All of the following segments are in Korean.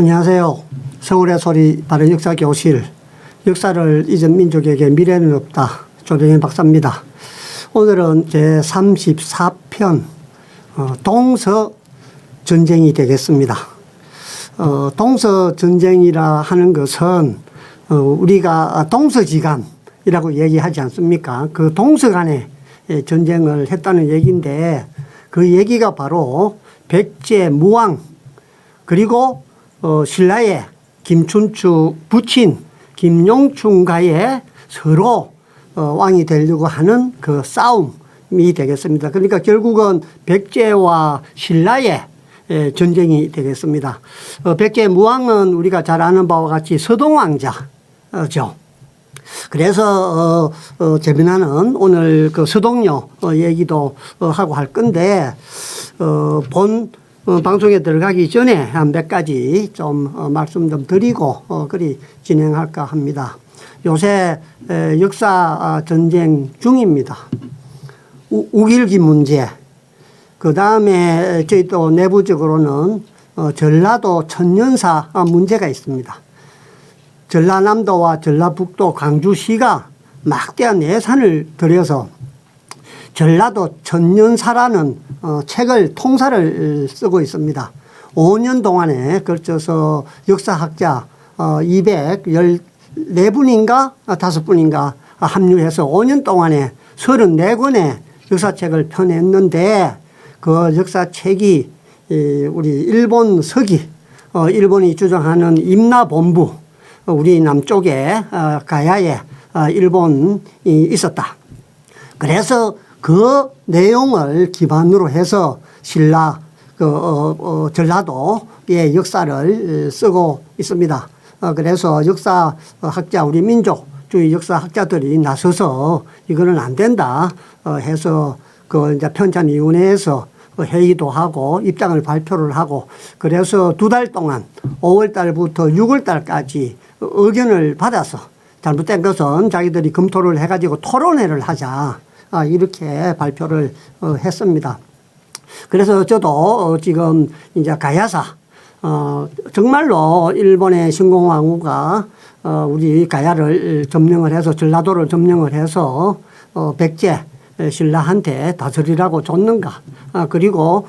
안녕하세요. 서울의 소리 바른 역사 교실, 역사를 잊은 민족에게 미래는 없다. 조병현 박사입니다. 오늘은 제 34편 동서전쟁이 되겠습니다. 동서전쟁이라 하는 것은 우리가 동서지간이라고 얘기하지 않습니까? 그 동서 간에 전쟁을 했다는 얘기인데, 그 얘기가 바로 백제 무왕 그리고 신라의 김춘추 부친 김용춘과의 서로 왕이 되려고 하는 그 싸움이 되겠습니다. 그러니까 결국은 백제와 신라의 전쟁이 되겠습니다. 백제 무왕은 우리가 잘 아는 바와 같이 서동왕자죠. 그래서 재미나는 오늘 그 서동요 얘기도 하고 할 건데, 본 방송에 들어가기 전에 한 몇 가지 좀 말씀 좀 드리고 그리 진행할까 합니다. 요새 역사 전쟁 중입니다. 우길기 문제, 그 다음에 저희 또 내부적으로는 전라도 천년사 문제가 있습니다. 전라남도와 전라북도 광주시가 막대한 예산을 들여서 전라도 천년사라는 책을 통사를 쓰고 있습니다. 5년 동안에 걸쳐서 역사학자 214분인가 5분인가 합류해서 5년 동안에 34권의 역사책을 펴냈는데, 그 역사책이 우리 일본 서기, 일본이 주장하는 임나본부, 우리 남쪽에 가야에 일본이 있었다. 그래서 그 내용을 기반으로 해서 신라 전라도의 역사를 쓰고 있습니다. 그래서 역사학자, 우리 민족주의 역사학자들이 나서서 이거는 안 된다 해서 그 이제 편찬위원회에서 회의도 하고 입장을 발표를 하고, 그래서 2달 동안 5월 달부터 6월 달까지 의견을 받아서 잘못된 것은 자기들이 검토를 해가지고 토론회를 하자, 이렇게 발표를 했습니다. 그래서 저도 지금 이제 가야사, 정말로 일본의 신공왕후가 우리 가야를 점령을 해서, 전라도를 점령을 해서 백제 신라한테 다스리라고 줬는가, 그리고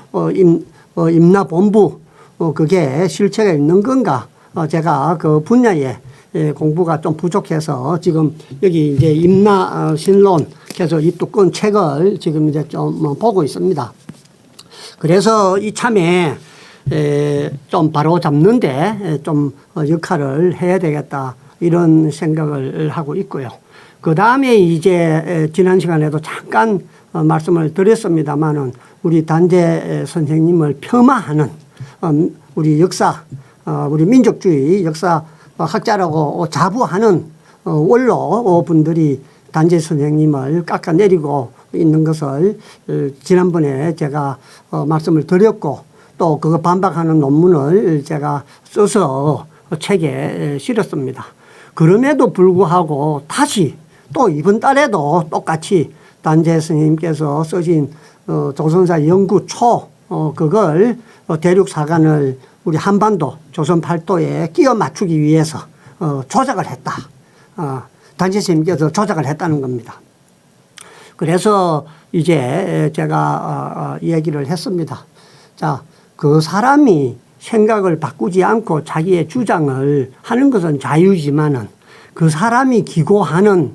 임나본부 그게 실체가 있는 건가, 제가 그 분야에 공부가 좀 부족해서 지금 여기 이제 임나신론 그래서 이 두꺼운 책을 지금 이제 좀 보고 있습니다. 그래서 이참에 좀 바로 잡는데 좀 역할을 해야 되겠다, 이런 생각을 하고 있고요. 그 다음에 이제 지난 시간에도 잠깐 말씀을 드렸습니다만은, 우리 단재 선생님을 폄하하는 우리 역사, 우리 민족주의 역사 학자라고 자부하는 원로 분들이 단재 선생님을 깎아내리고 있는 것을 지난번에 제가 말씀을 드렸고, 또 그거 반박하는 논문을 제가 써서 책에 실었습니다. 그럼에도 불구하고 다시 또 이번 달에도 똑같이 단재 선생님께서 쓰신 조선사 연구초 그걸 대륙사관을 우리 한반도 조선 팔도에 끼워 맞추기 위해서 조작을 했다. 단재 선생님께서 조작을 했다는 겁니다. 그래서 이제 제가 얘기를 했습니다. 자, 그 사람이 생각을 바꾸지 않고 자기의 주장을 하는 것은 자유지만은, 그 사람이 기고하는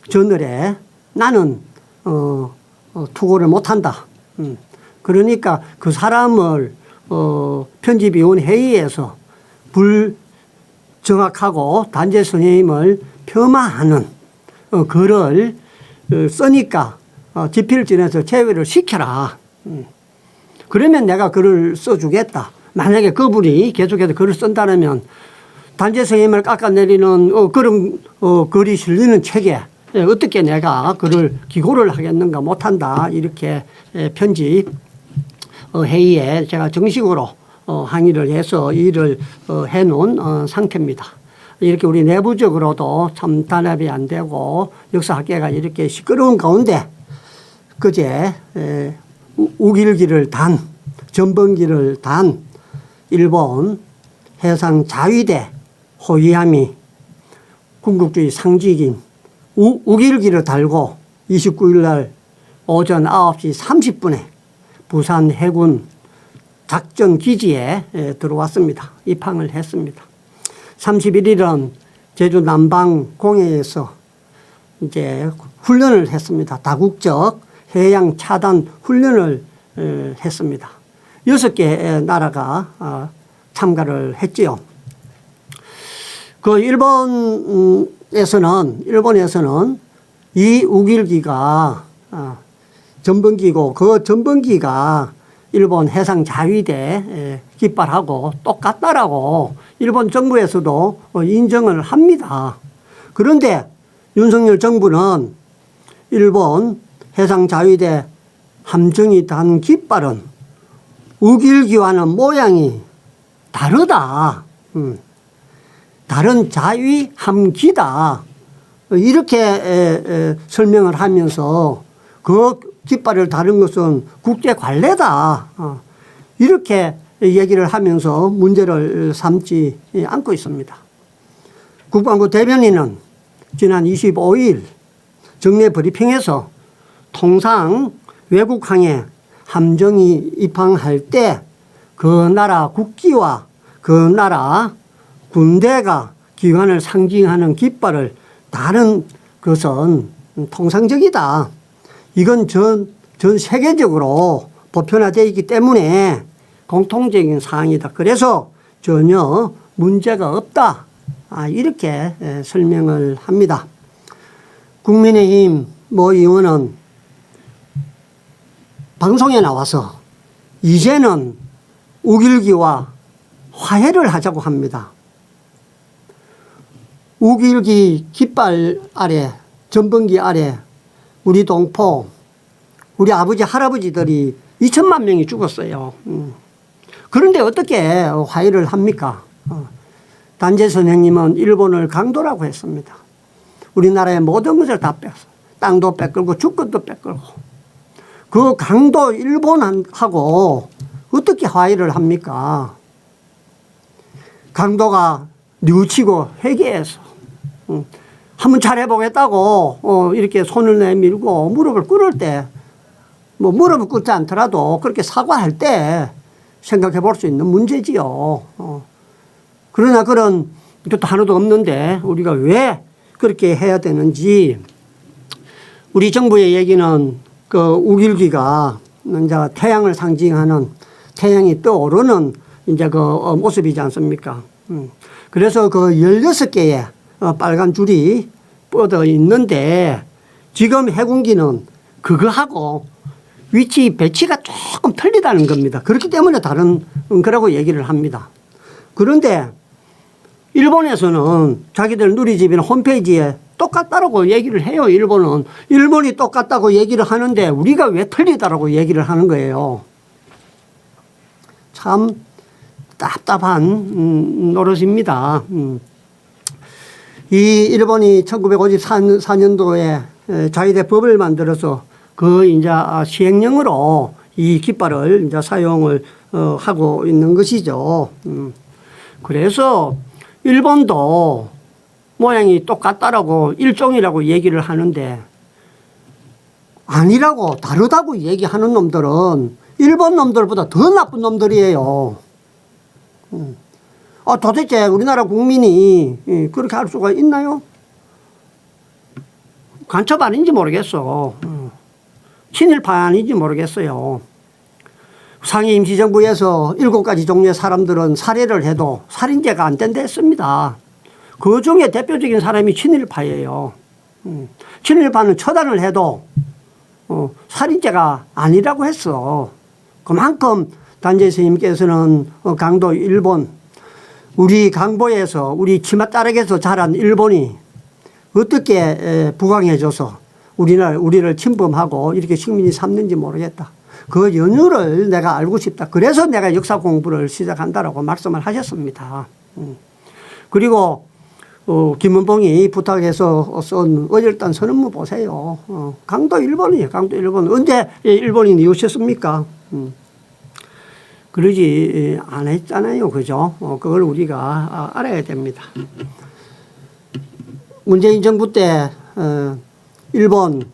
저널에 나는 투고를 못한다. 그러니까 그 사람을 편집위원 회의에서 불정확하고 단재 선생님을 폄하하는 글을 쓰니까 집필진에서 제외를 시켜라. 그러면 내가 글을 써주겠다. 만약에 그분이 계속해서 글을 쓴다면 단재 선생님을 깎아내리는 그런 글이 실리는 책에 어떻게 내가 글을 기고를 하겠는가, 못한다, 이렇게 편집 회의에 제가 정식으로 항의를 해서 일을 해놓은 상태입니다. 이렇게 우리 내부적으로도 참 단합이 안 되고 역사학계가 이렇게 시끄러운 가운데 그제 우길기를 단, 전범기를 단 일본 해상 자위대 호위함이 군국주의 상징인 우길기를 달고 29일 날 오전 9시 30분에 부산 해군 작전기지에 들어왔습니다. 입항을 했습니다. 31일은 제주 남방 공해에서 이제 훈련을 했습니다. 다국적 해양 차단 훈련을 했습니다. 6개 나라가 참가를 했지요. 그 일본에서는 이 우길기가 전범기고 그 전범기가 일본 해상자위대 깃발하고 똑같다라고 일본 정부에서도 인정을 합니다. 그런데 윤석열 정부는 일본 해상자위대 함정이 단 깃발은 우길기와는 모양이 다르다. 다른 자위함기다. 이렇게 설명을 하면서 그 깃발을 다른 것은 국제관례다. 이렇게 얘기를 하면서 문제를 삼지 않고 있습니다. 국방부 대변인은 지난 25일 정례 브리핑에서 통상 외국항에 함정이 입항할 때 그 나라 국기와 그 나라 군대가 기관을 상징하는 깃발을 다른 것은 통상적이다. 이건 전 세계적으로 보편화되어 있기 때문에 공통적인 사항이다. 그래서 전혀 문제가 없다. 이렇게 설명을 합니다. 국민의힘 모 의원은 방송에 나와서 이제는 우길기와 화해를 하자고 합니다. 우길기 깃발 아래, 전범기 아래 우리 동포, 우리 아버지 할아버지들이 2천만 명이 죽었어요. 그런데 어떻게 화해를 합니까? 단재 선생님은 일본을 강도라고 했습니다. 우리나라의 모든 것을 다 뺐어. 땅도 뺏끌고 주권도 뺏끌고. 그 강도 일본하고 어떻게 화해를 합니까? 강도가 뉘우치고 회개해서 한번 잘해보겠다고 이렇게 손을 내밀고 무릎을 꿇을 때 뭐 무릎을 꿇지 않더라도 그렇게 사과할 때 생각해 볼 수 있는 문제지요. 그러나 그런 것도 하나도 없는데 우리가 왜 그렇게 해야 되는지 우리 정부의 얘기는 그 우길기가 이제 태양을 상징하는 태양이 떠오르는 이제 그 모습이지 않습니까? 그래서 그 16개의 빨간 줄이 뻗어 있는데 지금 해군기는 그거하고 위치 배치가 조금 틀리다는 겁니다. 그렇기 때문에 다른 거라고 얘기를 합니다. 그런데 일본에서는 자기들 누리집이나 홈페이지에 똑같다라고 얘기를 해요. 일본이 똑같다고 얘기를 하는데 우리가 왜 틀리다라고 얘기를 하는 거예요. 참 답답한 노릇입니다. 이 일본이 1954년도에 자위대 법을 만들어서 그 이제 시행령으로 이 깃발을 이제 사용을 하고 있는 것이죠. 그래서 일본도 모양이 똑같다라고 일종이라고 얘기를 하는데 아니라고 다르다고 얘기하는 놈들은 일본 놈들보다 더 나쁜 놈들이에요. 도대체 우리나라 국민이 그렇게 할 수가 있나요? 간첩 아닌지 모르겠어. 친일파 아닌지 모르겠어요. 상해 임시정부에서 7가지 종류의 사람들은 살해를 해도 살인죄가 안 된다 했습니다. 그 중에 대표적인 사람이 친일파예요. 친일파는 처단을 해도 살인죄가 아니라고 했어. 그만큼 단재 스님께서는 강도 일본, 우리 강보에서 우리 치맛자락에서 자란 일본이 어떻게 부강해져서 우리를 침범하고 이렇게 식민지 삼는지 모르겠다. 그 연유를 내가 알고 싶다. 그래서 내가 역사 공부를 시작한다라고 말씀을 하셨습니다. 그리고 김은봉이 부탁해서 쓴 어절단 선언문 보세요. 강도 일본이에요. 강도 일본. 언제 일본인이 오셨습니까? 그러지 안 했잖아요. 그죠? 그걸 우리가 알아야 됩니다. 문재인 정부 때 일본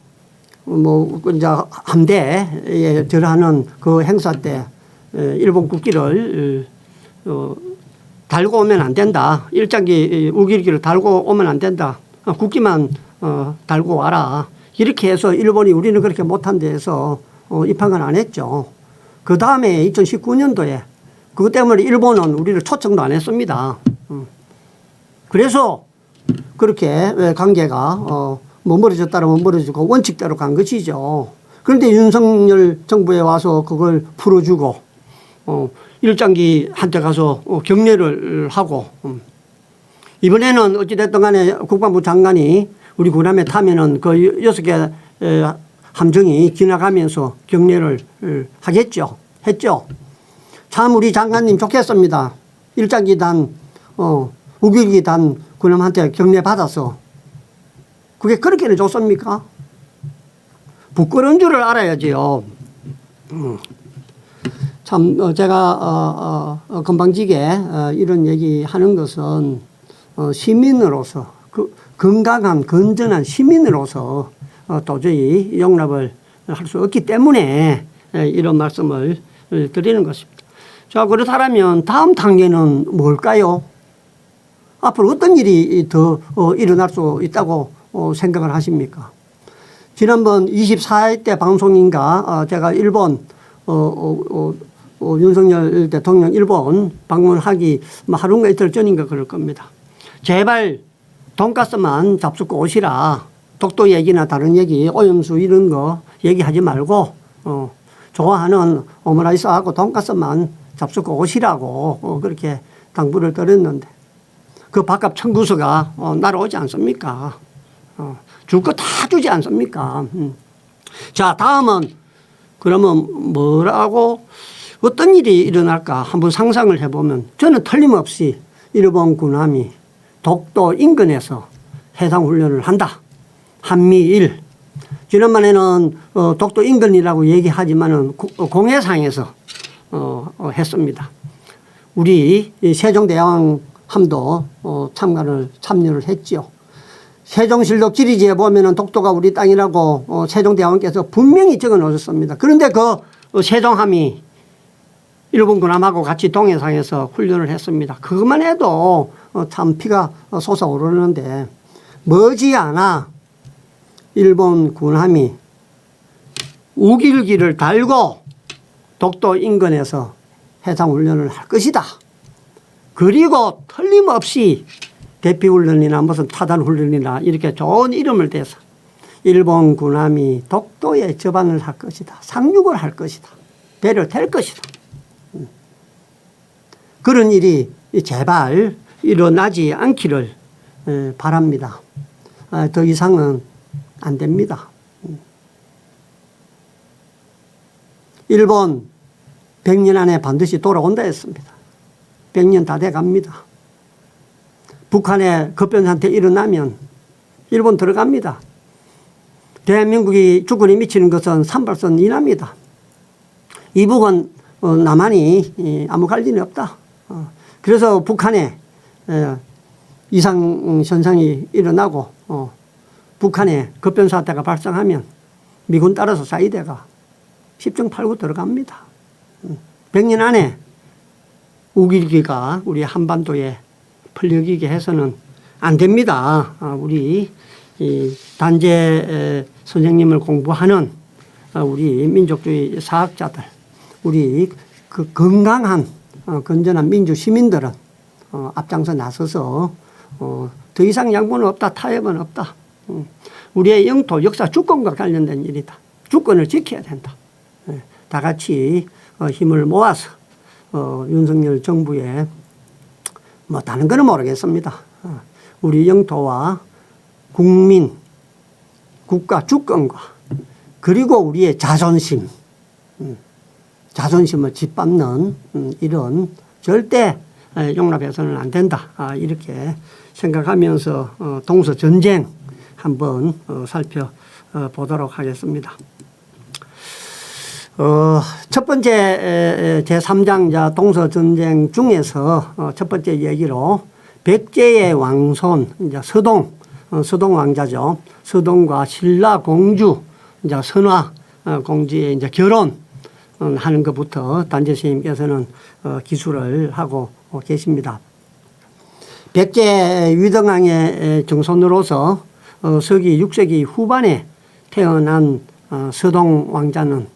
이제 함대에 들어가는 그 행사 때 일본 국기를 달고 오면 안 된다. 일장기 우길기를 달고 오면 안 된다. 국기만 달고 와라. 이렇게 해서 일본이 우리는 그렇게 못한 데에서 입항을 안 했죠. 그 다음에 2019년도에 그것 때문에 일본은 우리를 초청도 안 했습니다. 그래서 그렇게 관계가 멀어졌다면 멀어지고 원칙대로 간 것이죠. 그런데 윤석열 정부에 와서 그걸 풀어주고 일장기 한테 가서 격려를 하고 이번에는 어찌됐든 간에 국방부 장관이 우리 군함에 타면은 그 6개 함정이 지나가면서 격려를 하겠죠. 했죠. 참 우리 장관님 좋겠습니다. 일장기 단 우길기 단 군함한테 격려 받아서 그게 그렇게는 좋습니까? 부끄러운 줄을 알아야지요. 참 제가 건방지게 이런 얘기하는 것은 시민으로서 건강한 건전한 시민으로서 도저히 용납을 할 수 없기 때문에 이런 말씀을 드리는 것입니다. 자, 그렇다면 다음 단계는 뭘까요? 앞으로 어떤 일이 더 일어날 수 있다고 생각을 하십니까? 지난번 24일 때 방송인가 제가 일본 윤석열 대통령 일본 방문하기 하루인가 이틀 전인가 그럴 겁니다. 제발 돈가스만 잡수고 오시라. 독도 얘기나 다른 얘기 오염수 이런 거 얘기하지 말고 좋아하는 오므라이스하고 돈가스만 잡수고 오시라고 그렇게 당부를 드렸는데 그 밥값 청구서가 날아오지 않습니까? 줄 거 다 주지 않습니까? 자, 다음은 그러면 뭐라고 어떤 일이 일어날까 한번 상상을 해보면 저는 틀림없이 일본 군함이 독도 인근에서 해상훈련을 한다. 한미일. 지난번에는 독도 인근이라고 얘기하지만은 공해상에서 했습니다. 우리 세종대왕함도 참여를 했죠. 세종실록 지리지에 보면은 독도가 우리 땅이라고 세종대왕께서 분명히 적어 놓으셨습니다. 그런데 그 세종함이 일본 군함하고 같이 동해상에서 훈련을 했습니다. 그것만 해도 참 피가 솟아오르는데 머지않아 일본 군함이 우길기를 달고 독도 인근에서 해상훈련을 할 것이다. 그리고 틀림없이 대피훈련이나 무슨 타단훈련이나 이렇게 좋은 이름을 대서 일본 군함이 독도에 접안을 할 것이다. 상륙을 할 것이다. 배를 댈 것이다. 그런 일이 제발 일어나지 않기를 바랍니다. 더 이상은 안 됩니다. 일본 100년 안에 반드시 돌아온다 했습니다. 100년 다 돼갑니다. 북한의 급변상태 일어나면 일본 들어갑니다. 대한민국이 주권이 미치는 것은 산발선 이남이다. 이북은 남한이 아무 관련이 없다. 그래서 북한에 이상 현상이 일어나고 북한에 급변사태가 발생하면 미군 따라서 사이대가 10중 8구 들어갑니다. 100년 안에 우길기가 우리 한반도에 풀려기게 해서는 안 됩니다. 우리 단재 선생님을 공부하는 우리 민족주의 사학자들, 우리 그 건강한 건전한 민주 시민들은 앞장서 나서서 더 이상 양보는 없다, 타협은 없다. 우리의 영토, 역사, 주권과 관련된 일이다. 주권을 지켜야 된다. 다 같이 힘을 모아서 윤석열 정부에 뭐 다른 거는 모르겠습니다. 우리 영토와 국민, 국가 주권과 그리고 우리의 자존심, 자존심을 짓밟는 이런 절대 용납해서는 안 된다. 이렇게 생각하면서 동서전쟁 한번 살펴보도록 하겠습니다. 첫 번째 제3장 동서전쟁 중에서 첫 번째 얘기로 백제의 왕손 이제 서동 왕자죠. 서동과 신라 공주 이제 선화 공주의 이제 결혼하는 것부터 단재 스님께서는 기술을 하고 계십니다. 백제 위등왕의 정손으로서 서기 6세기 후반에 태어난 서동 왕자는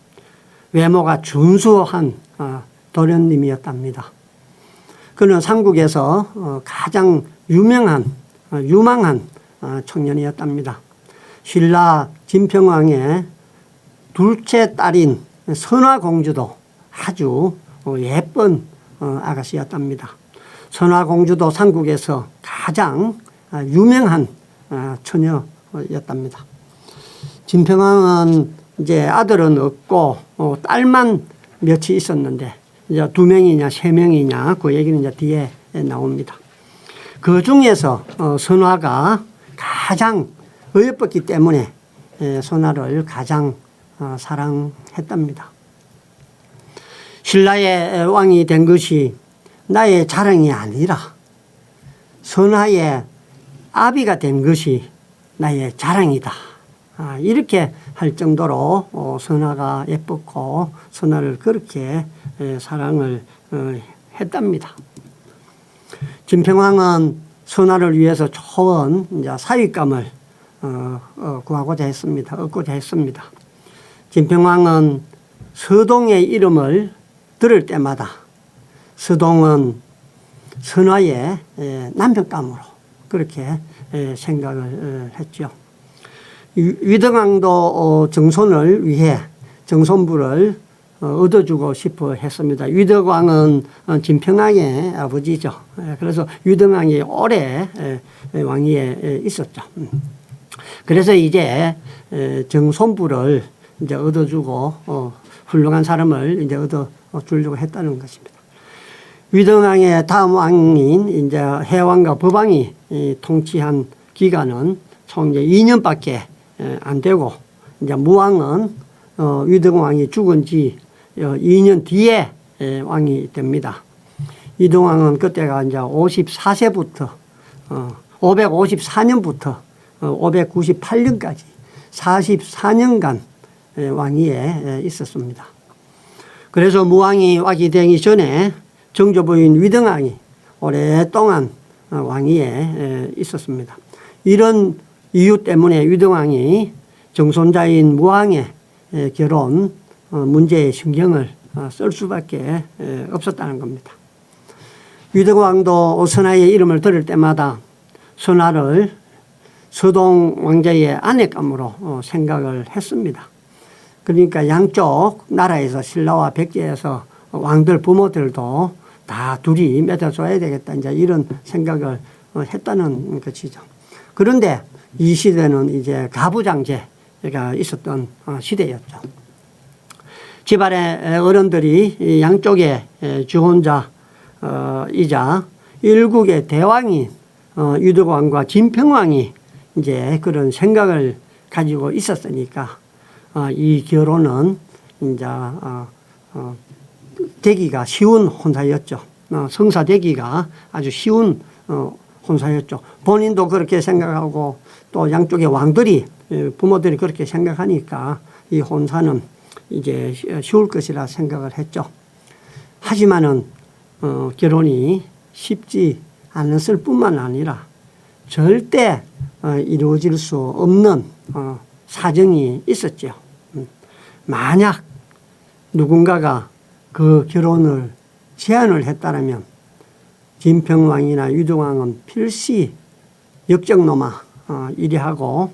외모가 준수한 도련님이었답니다. 그는 삼국에서 가장 유망한 청년이었답니다. 신라 진평왕의 둘째 딸인 선화공주도 아주 예쁜 아가씨였답니다. 선화공주도 삼국에서 가장 유명한 처녀였답니다. 진평왕은 이제 아들은 없고 딸만 몇이 있었는데 이제 2명이냐 3명이냐 그 얘기는 이제 뒤에 나옵니다. 그 중에서 선화가 가장 어여뻤기 때문에 선화를 가장 사랑했답니다. 신라의 왕이 된 것이 나의 자랑이 아니라 선화의 아비가 된 것이 나의 자랑이다. 이렇게 할 정도로 선화가 예뻤고 선화를 그렇게 사랑을 했답니다. 진평왕은 선화를 위해서 좋은 사윗감을 구하고자 했습니다. 얻고자 했습니다. 진평왕은 서동의 이름을 들을 때마다 서동은 선화의 남편감으로 그렇게 생각을 했죠. 위등왕도 정손을 위해 정손부를 얻어주고 싶어 했습니다. 위등왕은 진평왕의 아버지죠. 그래서 위등왕이 오래 왕위에 있었죠. 그래서 이제 정손부를 이제 얻어주고 훌륭한 사람을 이제 얻어주려고 했다는 것입니다. 위등왕의 다음 왕인 이제 해왕과 법왕이 통치한 기간은 총 이제 2년밖에 안 되고 이제 무왕은 위등왕이 죽은 지 2년 뒤에 왕이 됩니다. 위등왕은 그때가 이제 54세부터 554년부터 598년까지 44년간 왕위에 있었습니다. 그래서 무왕이 왕이 되기 전에 정조부인 위등왕이 오랫동안 왕위에 있었습니다. 이런 이유 때문에 위등왕이 정손자인 무왕의 결혼 문제에 신경을 쓸 수밖에 없었다는 겁니다. 위등왕도 선화의 이름을 들을 때마다 선화를 서동 왕자의 아내감으로 생각을 했습니다. 그러니까 양쪽 나라에서 신라와 백제에서 왕들 부모들도 다 둘이 맺어줘야 되겠다 이제 이런 생각을 했다는 것이죠. 그런데 이 시대는 이제 가부장제가 있었던 시대였죠. 집안의 어른들이 양쪽의 주혼자이자 일국의 대왕인 위등왕과 진평왕이 이제 그런 생각을 가지고 있었으니까 이 결혼은 이제 되기가 쉬운 혼사였죠. 성사되기가 아주 쉬운 혼사였죠. 본인도 그렇게 생각하고 또 양쪽의 왕들이 부모들이 그렇게 생각하니까 이 혼사는 이제 쉬울 것이라 생각을 했죠. 하지만은 결혼이 쉽지 않았을 뿐만 아니라 절대 이루어질 수 없는 사정이 있었죠. 만약 누군가가 그 결혼을 제안을 했다면 진평왕이나 위등왕은 필시 역적노마 이리하고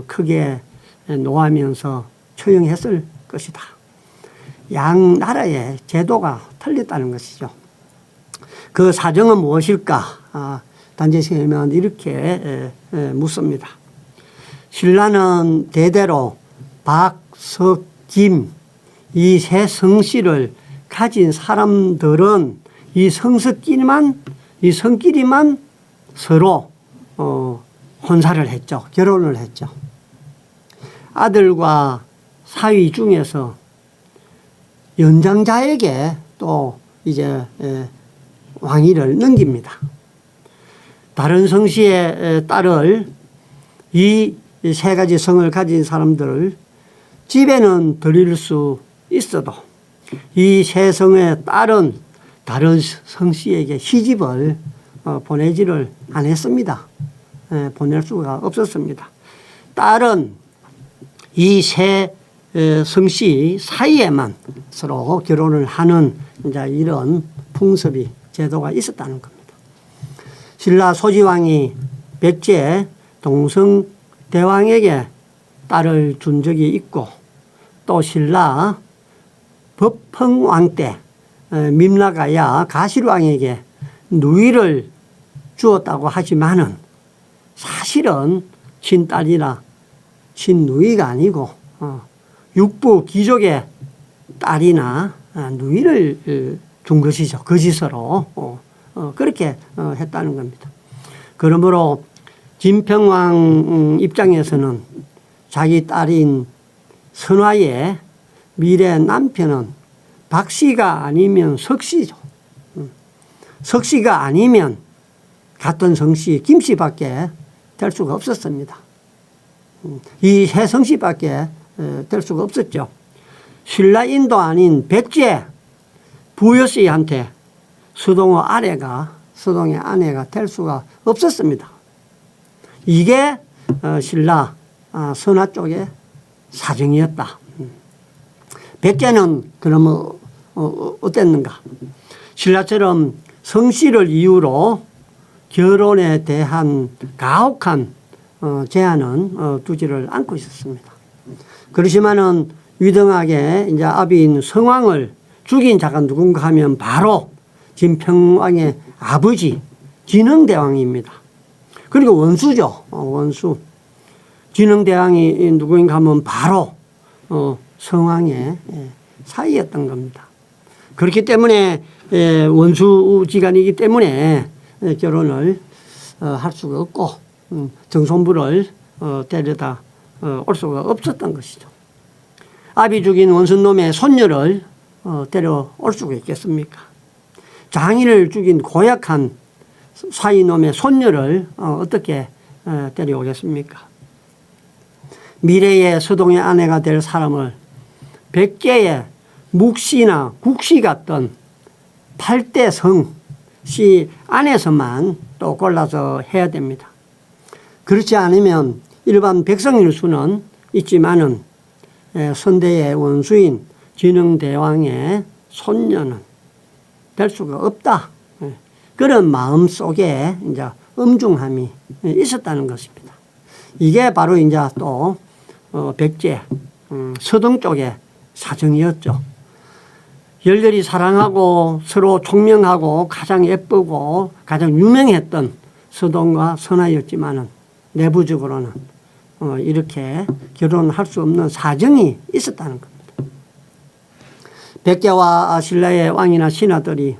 크게 노하면서 처형했을 것이다. 양 나라의 제도가 틀렸다는 것이죠. 그 사정은 무엇일까? 단재스님은 이렇게 묻습니다. 신라는 대대로 박, 석, 김 이 세 성씨를 가진 사람들은 이 성끼리만 서로 혼사를 했죠. 결혼을 했죠. 아들과 사위 중에서 연장자에게 또 이제 왕위를 넘깁니다. 다른 성씨의 딸을 이 세 가지 성을 가진 사람들을 집에는 들일 수 있어도 이 세 성의 딸은 다른 성씨에게 시집을 보내지를 않았습니다. 보낼 수가 없었습니다. 딸은 이 세 성씨 사이에만 서로 결혼을 하는 이제 이런 풍습이 제도가 있었다는 겁니다. 신라 소지왕이 백제 동성대왕에게 딸을 준 적이 있고 또 신라 법흥왕 때 민나가야 가실왕에게 누이를 주었다고 하지만은 사실은 친딸이나 친누이가 아니고 육부 귀족의 딸이나 누이를 준 것이죠. 거짓으로 그렇게 했다는 겁니다. 그러므로 진평왕 입장에서는 자기 딸인 선화의 미래 남편은 박씨가 아니면 석씨죠. 석씨가 아니면 같은 성씨 김씨밖에 될 수가 없었습니다. 이 세 성씨밖에 될 수가 없었죠. 신라인도 아닌 백제 부여씨한테 서동의 아내가 될 수가 없었습니다. 이게 신라 선화 쪽의 사정이었다. 백제는 그러면 어땠는가? 신라처럼 성씨를 이유로 결혼에 대한 가혹한 제한은 두지를 않고 있었습니다. 그렇지만은 위등하게 이제 아비인 성왕을 죽인 자가 누군가 하면 바로 진평왕의 아버지 진흥대왕입니다. 그리고 원수죠. 원수. 진흥대왕이 누구인가 하면 바로 성왕의 사이였던 겁니다. 그렇기 때문에 원수지간이기 때문에 결혼을 할 수가 없고 정손부를 데려다 올 수가 없었던 것이죠. 아비 죽인 원수놈의 손녀를 데려올 수가 있겠습니까? 장인을 죽인 고약한 사이놈의 손녀를 어떻게 데려오겠습니까? 미래의 서동의 아내가 될 사람을 백제의 묵시나 국시 같던 8대 성씨 안에서만 또 골라서 해야 됩니다. 그렇지 않으면 일반 백성일 수는 있지만은 선대의 원수인 진흥대왕의 손녀는 될 수가 없다. 그런 마음 속에 이제 엄중함이 있었다는 것입니다. 이게 바로 이제 또 백제 서동 쪽의 사정이었죠. 열렬히 사랑하고 서로 총명하고 가장 예쁘고 가장 유명했던 서동과 선화였지만은 내부적으로는 이렇게 결혼할 수 없는 사정이 있었다는 겁니다. 백제와 신라의 왕이나 신하들이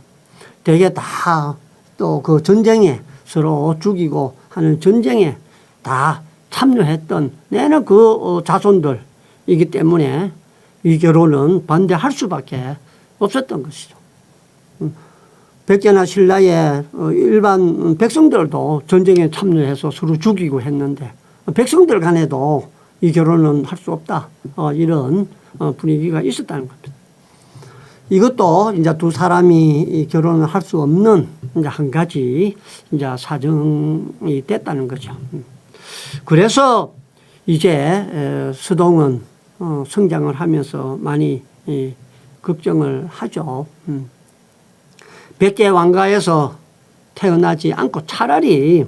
되게 다 또 그 전쟁에 서로 죽이고 하는 전쟁에 다 참여했던 내는 그 자손들이기 때문에 이 결혼은 반대할 수밖에 없었던 것이죠. 백제나 신라의 일반 백성들도 전쟁에 참여해서 서로 죽이고 했는데 백성들 간에도 이 결혼은 할 수 없다. 이런 분위기가 있었다는 겁니다. 이것도 이제 두 사람이 결혼을 할 수 없는 이제 한 가지 이제 사정이 됐다는 거죠. 그래서 이제 서동은 성장을 하면서 많이 걱정을 하죠. 백제 왕가에서 태어나지 않고 차라리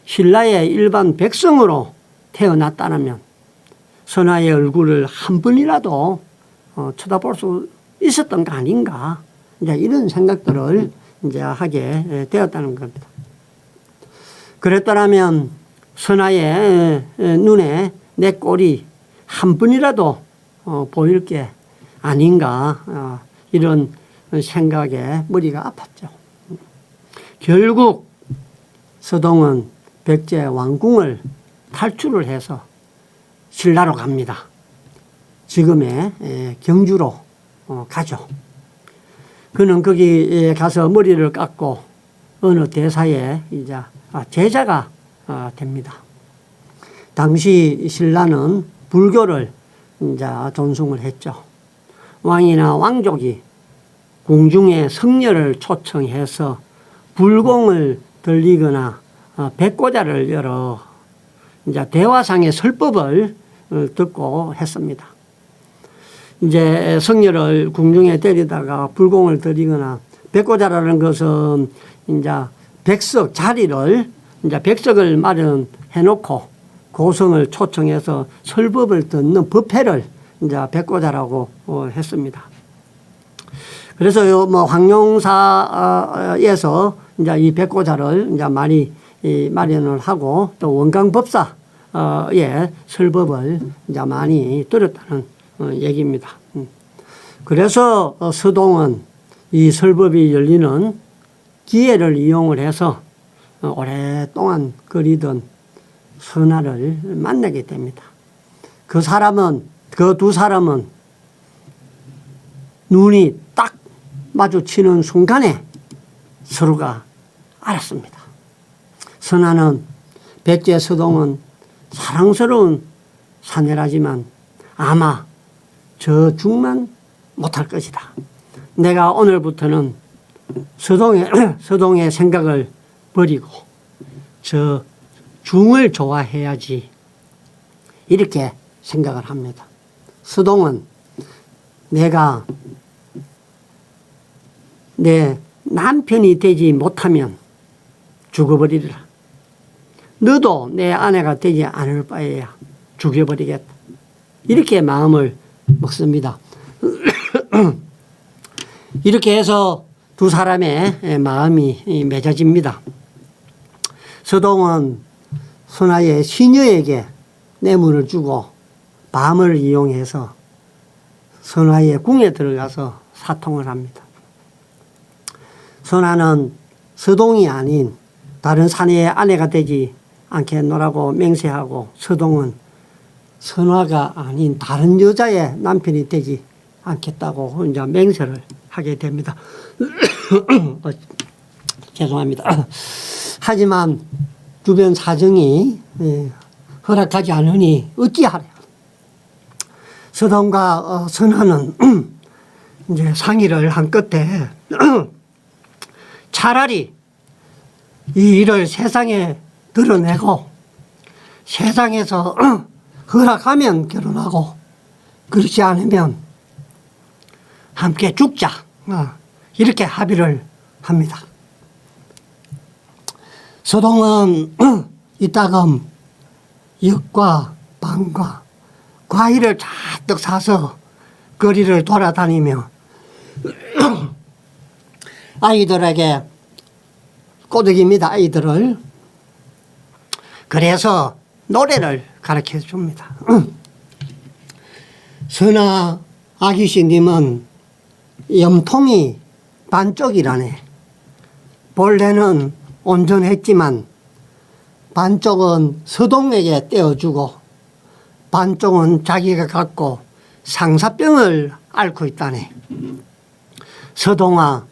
신라의 일반 백성으로 태어났다면 선화의 얼굴을 한 번이라도 쳐다볼 수 있었던 거 아닌가. 이제 이런 생각들을 이제 하게 되었다는 겁니다. 그랬더라면 선화의 눈에 내 꼴이 한 번이라도 보일 게 아닌가. 이런 생각에 머리가 아팠죠. 결국 서동은 백제 왕궁을 탈출을 해서 신라로 갑니다. 지금의 경주로 가죠. 그는 거기에 가서 머리를 깎고 어느 대사의 이제 제자가 됩니다. 당시 신라는 불교를 이제 존숭을 했죠. 왕이나 왕족이 궁중에 성녀를 초청해서 불공을 들리거나 백고자를 열어 이제 대화상의 설법을 듣고 했습니다. 이제 성녀를 궁중에 데리다가 불공을 들이거나 백고자라는 것은 이제 백석 자리를 이제 백석을 마련해 놓고 고성을 초청해서 설법을 듣는 법회를 이제 백고자라고 했습니다. 그래서 뭐 황룡사에서 이제 이 백고자를 이제 많이 마련을 하고 또 원광법사의 설법을 이제 많이 들었다는 얘기입니다. 그래서 서동은 이 설법이 열리는 기회를 이용을 해서 오랫동안 그리던 선아를 만나게 됩니다. 그 두 사람은 눈이 딱 마주치는 순간에 서로가 알았습니다. 선아는 백제 서동은 사랑스러운 사내라지만 아마 저 중만 못할 것이다. 내가 오늘부터는 서동의 생각을 버리고 저 중을 좋아해야지. 이렇게 생각을 합니다. 서동은 내가 내 남편이 되지 못하면 죽어버리리라. 너도 내 아내가 되지 않을 바에야 죽여버리겠다. 이렇게 마음을 먹습니다. 이렇게 해서 두 사람의 마음이 맺어집니다. 서동은 선아의 시녀에게 뇌물을 주고 밤을 이용해서 선아의 궁에 들어가서 사통을 합니다. 선아는 서동이 아닌 다른 사내의 아내가 되지 않겠노라고 맹세하고 서동은 선아가 아닌 다른 여자의 남편이 되지 않겠다고 이제 맹세를 하게 됩니다. 죄송합니다. 하지만 주변 사정이 허락하지 않으니 어찌하랴. 서동과 선아는 이제 상의를 한 끝에 차라리 이 일을 세상에 드러내고 세상에서 허락하면 결혼하고 그렇지 않으면 함께 죽자. 이렇게 합의를 합니다. 서동은 이따금 엿과 빵과 과일을 잔뜩 사서 거리를 돌아다니며 아이들에게 꼬드깁니다. 아이들을. 그래서 노래를 가르쳐 줍니다. 선아 아기씨님은 염통이 반쪽이라네. 본래는 온전했지만 반쪽은 서동에게 떼어주고 반쪽은 자기가 갖고 상사병을 앓고 있다네. 서동아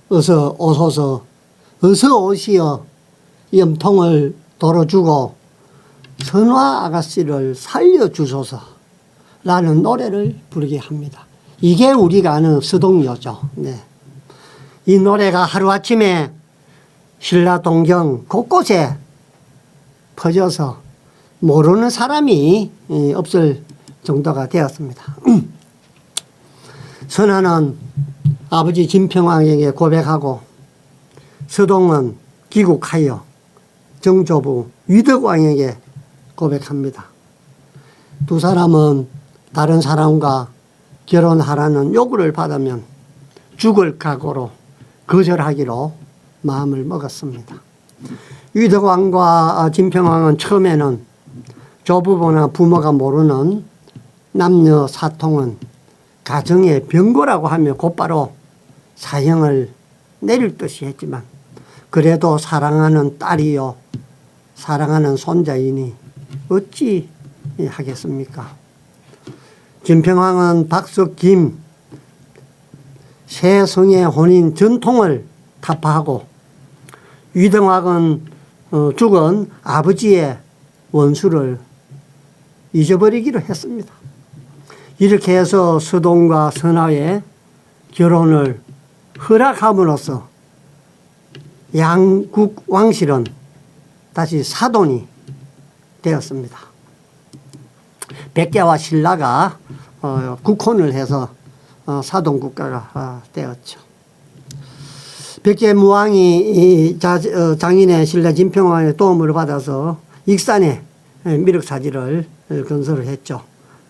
어서 오소서, 어서 오시어 염통을 덜어주고 선화 아가씨를 살려주소서 라는 노래를 부르게 합니다. 이게 우리가 아는 서동요죠. 네. 이 노래가 하루아침에 신라동경 곳곳에 퍼져서 모르는 사람이 없을 정도가 되었습니다. 선아는 아버지 진평왕에게 고백하고 서동은 귀국하여 정조부 위덕왕에게 고백합니다. 두 사람은 다른 사람과 결혼하라는 요구를 받으면 죽을 각오로 거절하기로 마음을 먹었습니다. 위덕왕과 진평왕은 처음에는 조부모나 부모가 모르는 남녀 사통은 가정의 병고라고 하며 곧바로 사형을 내릴 듯이 했지만 그래도 사랑하는 딸이요 사랑하는 손자이니 어찌 하겠습니까? 진평왕은 박석, 김 새 성의 혼인 전통을 타파하고 위등학은 죽은 아버지의 원수를 잊어버리기로 했습니다. 이렇게 해서 서동과 선하의 결혼을 허락함으로써 양국 왕실은 다시 사돈이 되었습니다. 백제와 신라가 국혼을 해서 사돈 국가가 되었죠. 백제 무왕이 장인의 신라 진평왕의 도움을 받아서 익산에 미륵사지를 건설을 했죠.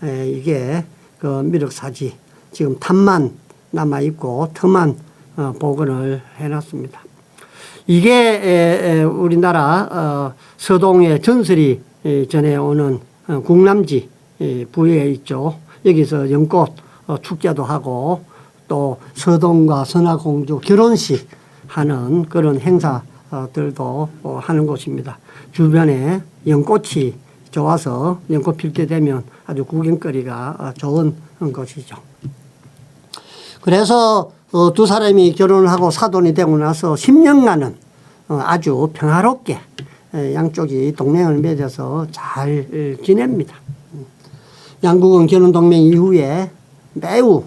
이게 그 미륵사지 지금 탑만 남아있고 터만 복원을 해놨습니다. 이게 우리나라 서동의 전설이 전해오는 국남지 부에 있죠. 여기서 연꽃 축제도 하고 또 서동과 선화공주 결혼식 하는 그런 행사들도 하는 곳입니다. 주변에 연꽃이 좋아서 연꽃 필 때 되면 아주 구경거리가 좋은 곳이죠. 그래서 두 사람이 결혼을 하고 사돈이 되고 나서 10년간은 아주 평화롭게 양쪽이 동맹을 맺어서 잘 지냅니다. 양국은 결혼 동맹 이후에 매우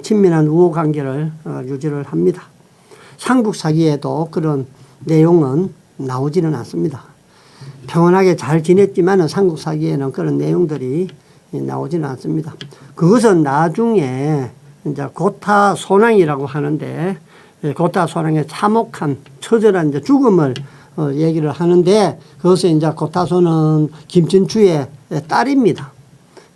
친밀한 우호 관계를 유지를 합니다. 삼국사기에도 그런 내용은 나오지는 않습니다. 평온하게 잘 지냈지만 삼국사기에는 그런 내용들이 나오지는 않습니다. 그것은 나중에 이제 고타소낭이라고 하는데 고타소낭의 참혹한 처절한 이제 죽음을 얘기를 하는데 그것은 이제 고타소는 김천주의 딸입니다.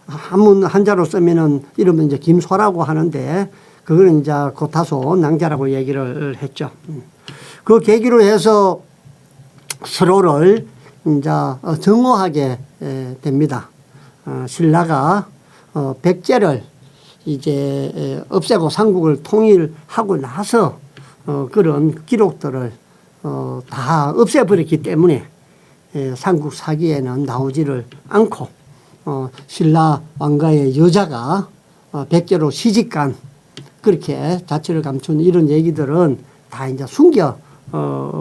한자로 쓰면은 이름은 이제 김소라고 하는데 그거는 이제 고타소 낭자라고 얘기를 했죠. 그 계기로 해서 서로를 이제 정오하게 됩니다. 신라가 백제를 이제 없애고 삼국을 통일하고 나서 그런 기록들을 다 없애버렸기 때문에 삼국 사기에는 나오지를 않고 신라 왕가의 여자가 백제로 시집간 그렇게 자취를 감춘 이런 얘기들은 다 이제 숨겨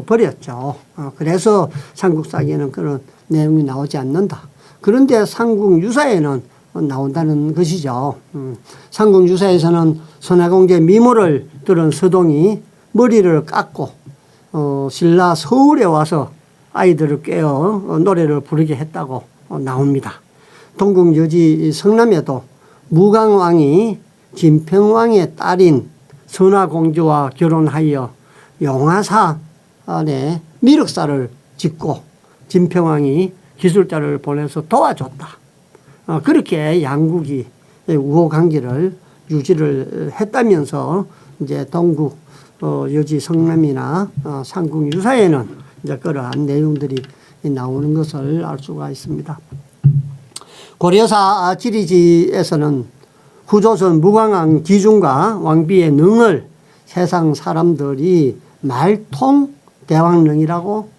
버렸죠. 그래서 삼국 사기에는 그런 내용이 나오지 않는다. 그런데 삼국 유사에는 나온다는 것이죠. 삼국 유사에서는 선화공주의 미모를 들은 서동이 머리를 깎고 신라 서울에 와서 아이들을 깨어 노래를 부르게 했다고 나옵니다. 동국여지 성남에도 무강왕이 진평왕의 딸인 선화공주와 결혼하여 용화사 안에 미륵사를 짓고 진평왕이 기술자를 보내서 도와줬다. 그렇게 양국이 우호 관계를 유지를 했다면서 이제 동국 여지 성남이나 삼국 유사에는 이제 그러한 내용들이 나오는 것을 알 수가 있습니다. 고려사 지리지에서는 후조선 무광왕 기준과 왕비의 능을 세상 사람들이 말통 대왕릉이라고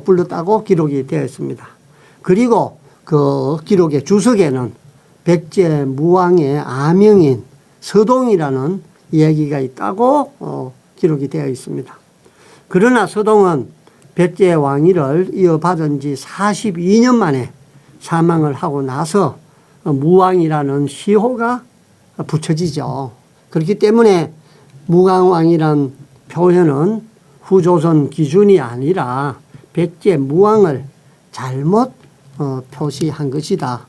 불렀다고 기록이 되어 있습니다. 그리고 그 기록의 주석에는 백제 무왕의 아명인 서동이라는 이야기가 있다고 기록이 되어 있습니다. 그러나 서동은 백제 왕위를 이어받은 지 42년 만에 사망을 하고 나서 무왕이라는 시호가 붙여지죠. 그렇기 때문에 무강왕이란 표현은 후조선 기준이 아니라 백제 무왕을 잘못 표시한 것이다.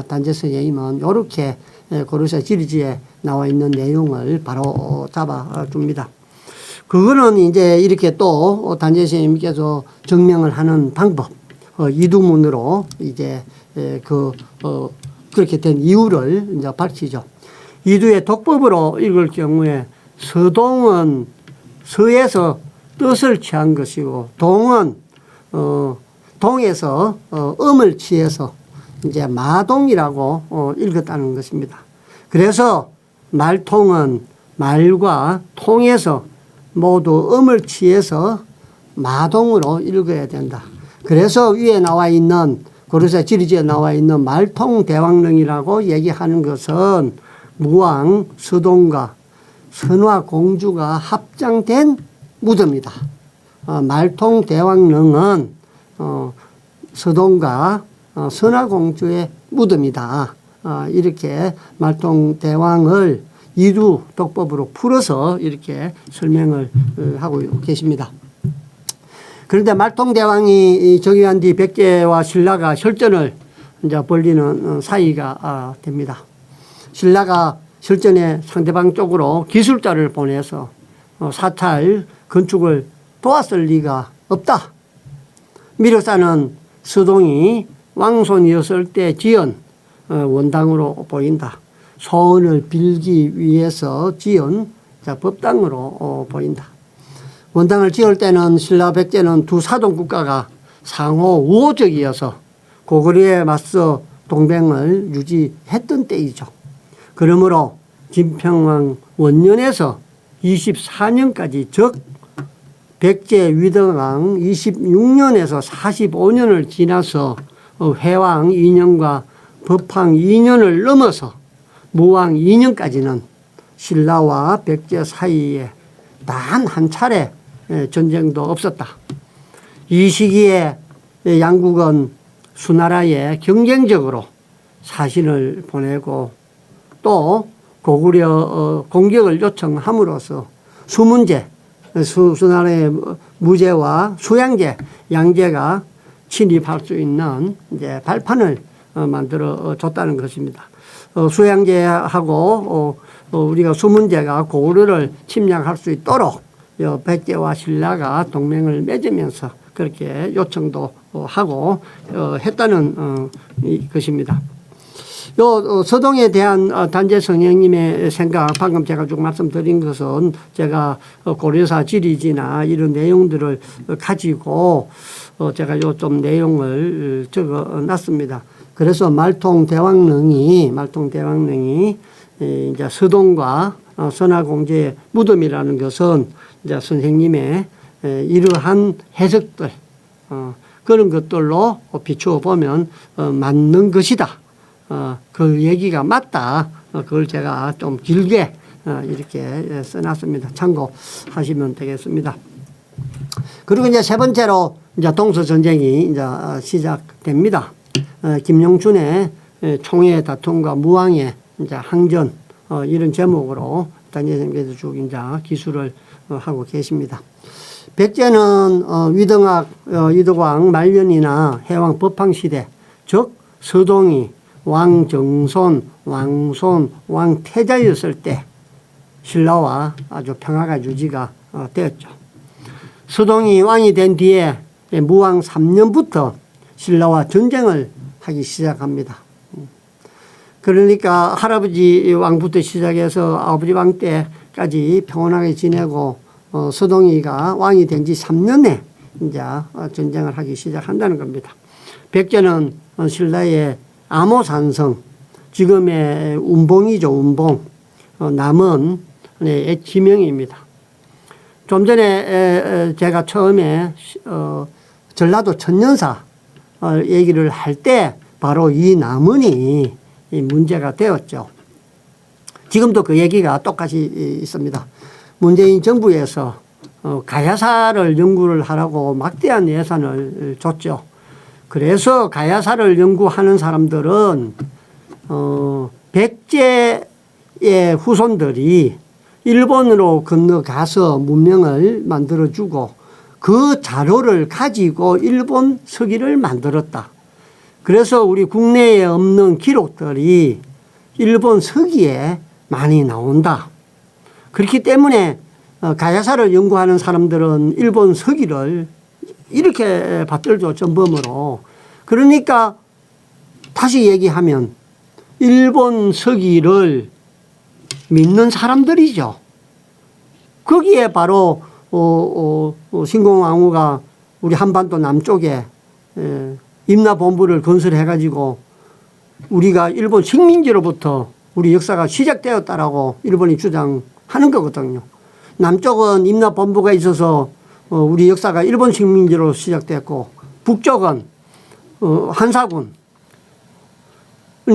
단재 선생님은 이렇게 고려사 지리지에 나와 있는 내용을 바로 잡아줍니다. 그거는 이제 이렇게 또 단재 선생님께서 증명을 하는 방법, 이두문으로 이제 그렇게 된 이유를 이제 밝히죠. 이두의 독법으로 읽을 경우에 서동은 서에서 뜻을 취한 것이고 동은 동에서 음을 취해서 이제 마동이라고 읽었다는 것입니다. 그래서 말통은 말과 통에서 모두 음을 취해서 마동으로 읽어야 된다. 그래서 위에 나와 있는 고려사 지리지에 나와 있는 말통 대왕릉이라고 얘기하는 것은 무왕 서동과 선화공주가 합장된 무덤이다. 말통대왕릉은 서동과 선화공주의 무덤이다. 이렇게 말통대왕을 이루 독법으로 풀어서 이렇게 설명을 하고 계십니다. 그런데 말통대왕이 즉위한 뒤 백제와 신라가 혈전을 이제 벌리는 사이가 됩니다. 신라가 혈전에 상대방 쪽으로 기술자를 보내서 사찰 건축을 도왔을 리가 없다. 미륵사는 서동이 왕손이었을 때 지은 원당으로 보인다. 소원을 빌기 위해서 지은 법당으로 보인다. 원당을 지을 때는 신라 백제는 두 사동 국가가 상호 우호적이어서 고구려에 맞서 동맹을 유지했던 때이죠. 그러므로 진평왕 원년에서 24년까지 즉 백제 위등왕 26년에서 45년을 지나서 회왕 2년과 법황 2년을 넘어서 무왕 2년까지는 신라와 백제 사이에 단 한 차례 전쟁도 없었다. 이 시기에 양국은 수나라에 경쟁적으로 사신을 보내고 또 고구려 공격을 요청함으로써 수문제, 수나라의 무제와 수양제, 양제가 침입할 수 있는 이제 발판을 만들어 줬다는 것입니다. 수양제하고 우리가 수문제가 고구려를 침략할 수 있도록 백제와 신라가 동맹을 맺으면서 그렇게 요청도 하고 했다는 것입니다. 서동에 대한 단재 성형님의 생각, 방금 제가 쭉 말씀드린 것은 제가 고려사 지리지나 이런 내용들을 가지고 제가 요 좀 내용을 적어 놨습니다. 그래서 말통대왕릉이 이제 서동과 선화공주의 무덤이라는 것은 이제 선생님의 이러한 해석들, 그런 것들로 비추어 보면 맞는 것이다. 그 얘기가 맞다. 그걸 제가 좀 길게 이렇게 써놨습니다. 참고하시면 되겠습니다. 그리고 이제 세 번째로 이제 동서전쟁이 이제 시작됩니다. 김용춘의 총회 다툼과 무왕의 이제 항전, 이런 제목으로 단재생께서 쭉 이제 기술을 하고 계십니다. 백제는 위등왕 말년이나 해왕 법황시대, 즉 서동이 왕정손, 왕손, 왕태자였을 때 신라와 아주 평화가 유지가 되었죠. 서동이 왕이 된 뒤에 무왕 3년부터 신라와 전쟁을 하기 시작합니다. 그러니까 할아버지 왕부터 시작해서 아버지 왕 때까지 평온하게 지내고 서동이가 왕이 된 지 3년에 이제 전쟁을 하기 시작한다는 겁니다. 백제는 신라의 암호산성, 지금의 운봉이죠, 운봉. 남은 지명입니다. 좀 전에 제가 처음에 전라도 천년사 얘기를 할 때 바로 이 남은이 문제가 되었죠. 지금도 그 얘기가 똑같이 있습니다. 문재인 정부에서 가야사를 연구를 하라고 막대한 예산을 줬죠. 그래서 가야사를 연구하는 사람들은 백제의 후손들이 일본으로 건너가서 문명을 만들어주고 그 자료를 가지고 일본 서기를 만들었다. 그래서 우리 국내에 없는 기록들이 일본 서기에 많이 나온다. 그렇기 때문에 가야사를 연구하는 사람들은 일본 서기를 이렇게 받들죠, 전범으로. 그러니까 다시 얘기하면 일본 서기를 믿는 사람들이죠. 거기에 바로 신공왕후가 우리 한반도 남쪽에 임나본부를 건설해 가지고 우리가 일본 식민지로부터 우리 역사가 시작되었다라고 일본이 주장하는 거거든요. 남쪽은 임나본부가 있어서 우리 역사가 일본 식민지로 시작됐고 북쪽은 한사군이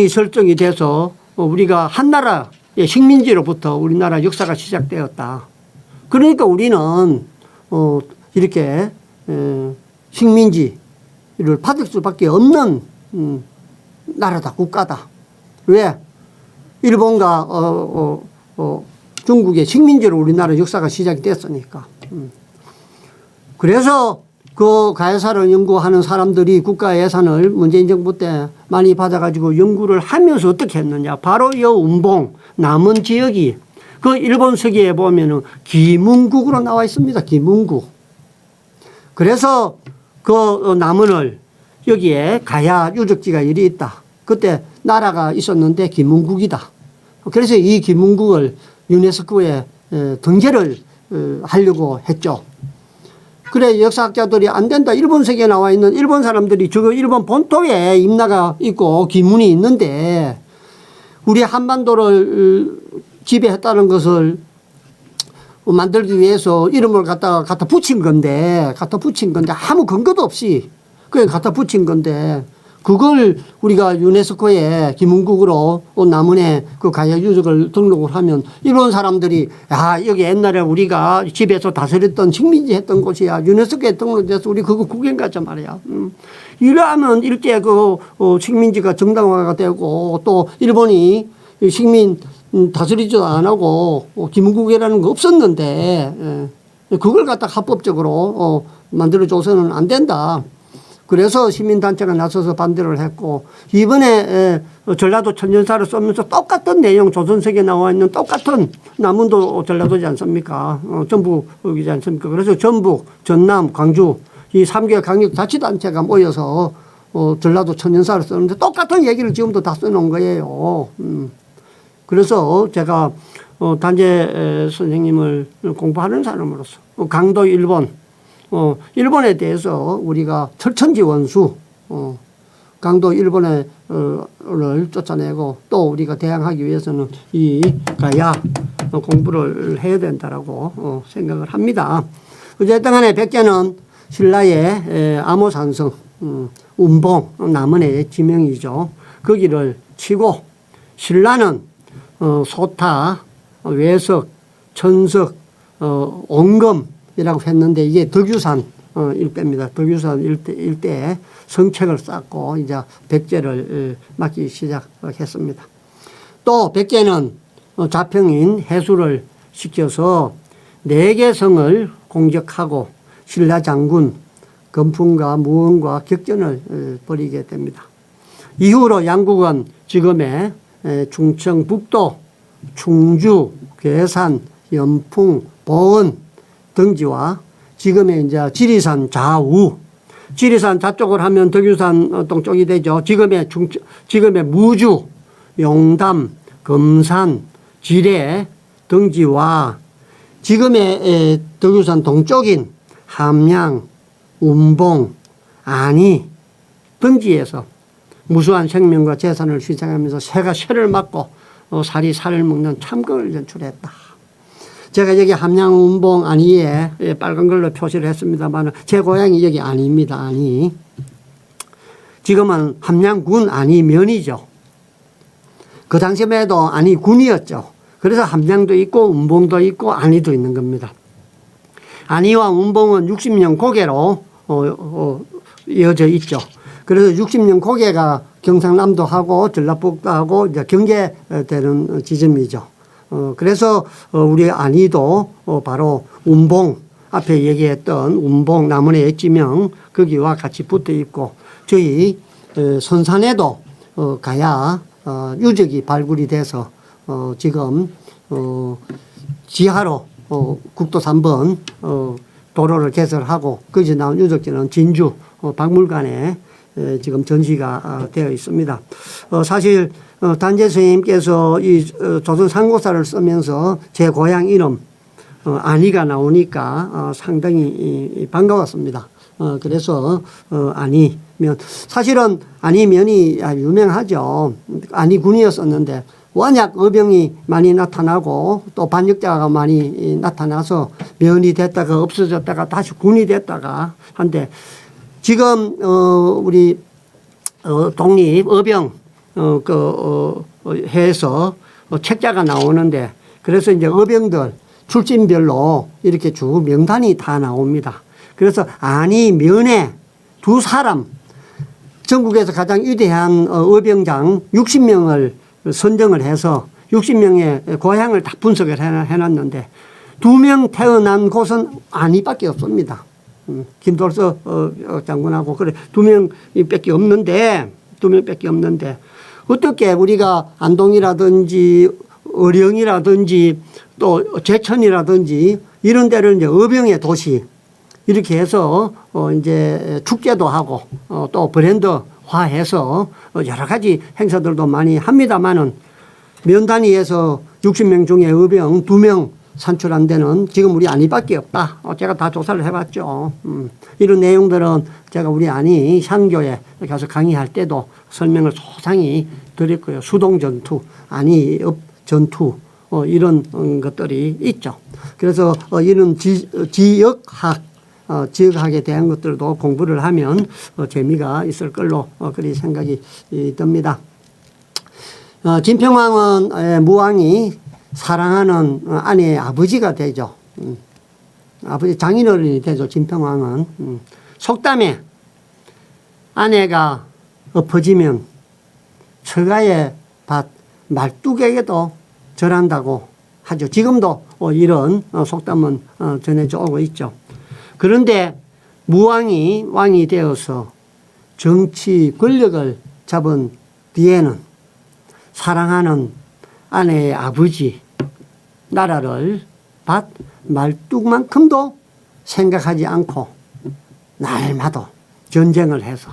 설정이 돼서 우리가 한나라의 식민지로부터 우리나라 역사가 시작되었다. 그러니까 우리는 이렇게 식민지를 받을 수밖에 없는 나라다, 국가다. 왜? 일본과 중국의 식민지로 우리나라 역사가 시작이 됐으니까. 그래서 그 가해사를 연구하는 사람들이 국가 예산을 문재인 정부 때 많이 받아가지고 연구를 하면서 어떻게 했느냐. 바로 이 운봉 남은 지역이 그 일본 서기에 보면은 기문국으로 나와 있습니다. 기문국. 그래서 그 남은을 여기에 가야 유적지가 이리 있다. 그때 나라가 있었는데 기문국이다. 그래서 이 기문국을 유네스코에 등재를 하려고 했죠. 그래 역사학자들이 안 된다. 일본 세계에 나와 있는 일본 사람들이 저 일본 본토에 임나가 있고 기문이 있는데 우리 한반도를 지배했다는 것을 만들기 위해서 이름을 갖다 붙인 건데 아무 근거도 없이 그냥 갖다 붙인 건데 그걸 우리가 유네스코에 기문국으로 남은의 그 가야 유적을 등록을 하면 일본 사람들이 야 여기 옛날에 우리가 집에서 다스렸던 식민지 했던 곳이야. 유네스코에 등록돼서 우리 그거 구경 가자 말이야. 이러하면 일제 그 식민지가 정당화가 되고 또 일본이 식민 다스리지도 안 하고 기문국이라는 거 없었는데 그걸 갖다 합법적으로 만들어줘서는 안 된다. 그래서 시민단체가 나서서 반대를 했고 이번에 전라도 천년사를 쓰면서 똑같은 내용 조선석에 나와 있는 똑같은 남원도 전라도지 않습니까? 전북이지 않습니까? 그래서 전북, 전남, 광주 이 3개 강력자치단체가 모여서 전라도 천년사를 쓰는데 똑같은 얘기를 지금도 다 써놓은 거예요. 그래서 제가 단재 선생님을 공부하는 사람으로서 강도 일본 일본에 대해서 우리가 철천지 원수 강도 일본을 쫓아내고 또 우리가 대항하기 위해서는 이 가야 공부를 해야 된다라고 생각을 합니다. 어쨌든 간에 백제는 신라의 암호산성 운봉 남원의 지명이죠. 거기를 치고 신라는 소타, 외석, 천석, 온검이라고 했는데 이게 덕유산 일대입니다. 덕유산 일대에 성책을 쌓고 이제 백제를 맡기 시작했습니다. 또 백제는 자평인 해수를 시켜서 4개 성을 공격하고 신라 장군 건풍과 무언과 격전을 벌이게 됩니다. 이후로 양국은 지금의 충청북도, 충주, 괴산, 연풍, 보은 등지와 지금의 이제 지리산 좌우, 지리산 좌쪽을 하면 덕유산 동쪽이 되죠. 지금의 무주, 용담, 금산, 지뢰 등지와 지금의 덕유산 동쪽인 함양, 운봉, 안이 등지에서 무수한 생명과 재산을 희생하면서 새가 새를 맞고 살이 살을 먹는 참극을 연출했다. 제가 여기 함양, 운봉, 안이에 빨간 걸로 표시를 했습니다만 제 고향이 여기 안이입니다. 안이. 지금은 함양군 안이면이죠. 그 당시에도 안이군이었죠. 그래서 함양도 있고 운봉도 있고 안이도 있는 겁니다. 안이와 운봉은 60년 고개로 이어져 있죠. 그래서 60년 고개가 경상남도 하고 전라북도 하고 이제 경계되는 지점이죠. 그래서 우리 안이도 바로 운봉 앞에 얘기했던 운봉 남원의 지명 거기와 같이 붙어 있고 저희 선산에도 가야 유적이 발굴이 돼서 지금 지하로 국도 3번 도로를 개설하고 거기서 나온 유적지는 진주 박물관에 지금 전시가 되어 있습니다. 사실 단재 선생님께서 이 조선 상고사를 쓰면서 제 고향 이름 안이가 나오니까 상당히 반가웠습니다. 그래서 안이면 사실은 안이면이 유명하죠. 안이군이었었는데 원약 어병이 많이 나타나고 또 반역자가 많이 나타나서 면이 됐다가 없어졌다가 다시 군이 됐다가 한데 지금 우리 독립 어병 해서 책자가 나오는데 그래서 이제 의병들 출신별로 이렇게 쭉 명단이 다 나옵니다. 그래서 안이 면에 두 사람 전국에서 가장 위대한 의병장 60명을 선정을 해서 60명의 고향을 다 분석을 해놨는데 2명 태어난 곳은 안이밖에 없습니다. 김돌서 장군하고 그래 2명밖에 없는데 2명밖에 없는데 어떻게 우리가 안동이라든지 어령이라든지 또 제천이라든지 이런 데를 이제 의병의 도시 이렇게 해서 이제 축제도 하고 또 브랜드화해서 여러 가지 행사들도 많이 합니다만은 면 단위에서 60명 중에 의병 2명 산출한 데는 지금 우리 안이밖에 없다. 제가 다 조사를 해봤죠. 이런 내용들은 제가 우리 안이 향교에 가서 강의할 때도 설명을 소상히 드렸고요. 수동전투, 안이읍 전투 이런 것들이 있죠. 그래서 이런 지역학 지역학에 대한 것들도 공부를 하면 재미가 있을 걸로 그리 생각이 듭니다. 진평왕은 무왕이 사랑하는 아내의 아버지가 되죠. 아버지 장인어른이 되죠. 진평왕은. 속담에 아내가 엎어지면 처가의 밭 말뚝에게도 절한다고 하죠. 지금도 이런 속담은 전해져 오고 있죠. 그런데 무왕이 왕이 되어서 정치 권력을 잡은 뒤에는 사랑하는 아내의 아버지 나라를 밭 말뚝만큼도 생각하지 않고 날마다 전쟁을 해서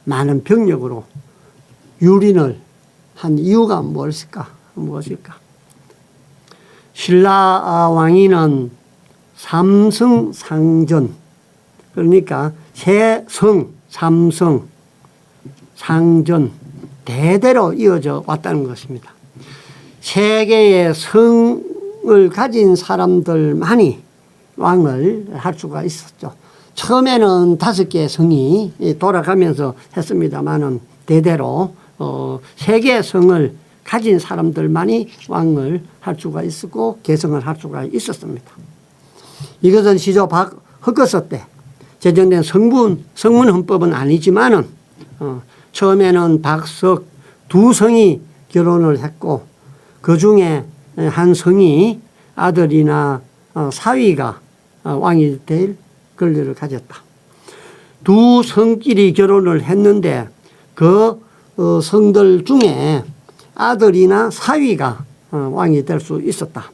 많은 병력으로 유린을 한 이유가 무엇일까? 신라 왕위는 삼성상전 그러니까 세성 삼성 상전 대대로 이어져 왔다는 것입니다. 세 개의 성을 가진 사람들만이 왕을 할 수가 있었죠. 처음에는 5개의 성이 돌아가면서 했습니다마는 대대로 3개의 성을 가진 사람들만이 왕을 할 수가 있었고 계승을 할 수가 있었습니다. 이것은 시조 박허거서 때 제정된 성문헌법은 아니지만은 처음에는 박석 2성이 결혼을 했고 그 중에 한 성이 아들이나 사위가 왕이 될 권리를 가졌다. 2성끼리 결혼을 했는데 그 성들 중에 아들이나 사위가 왕이 될 수 있었다.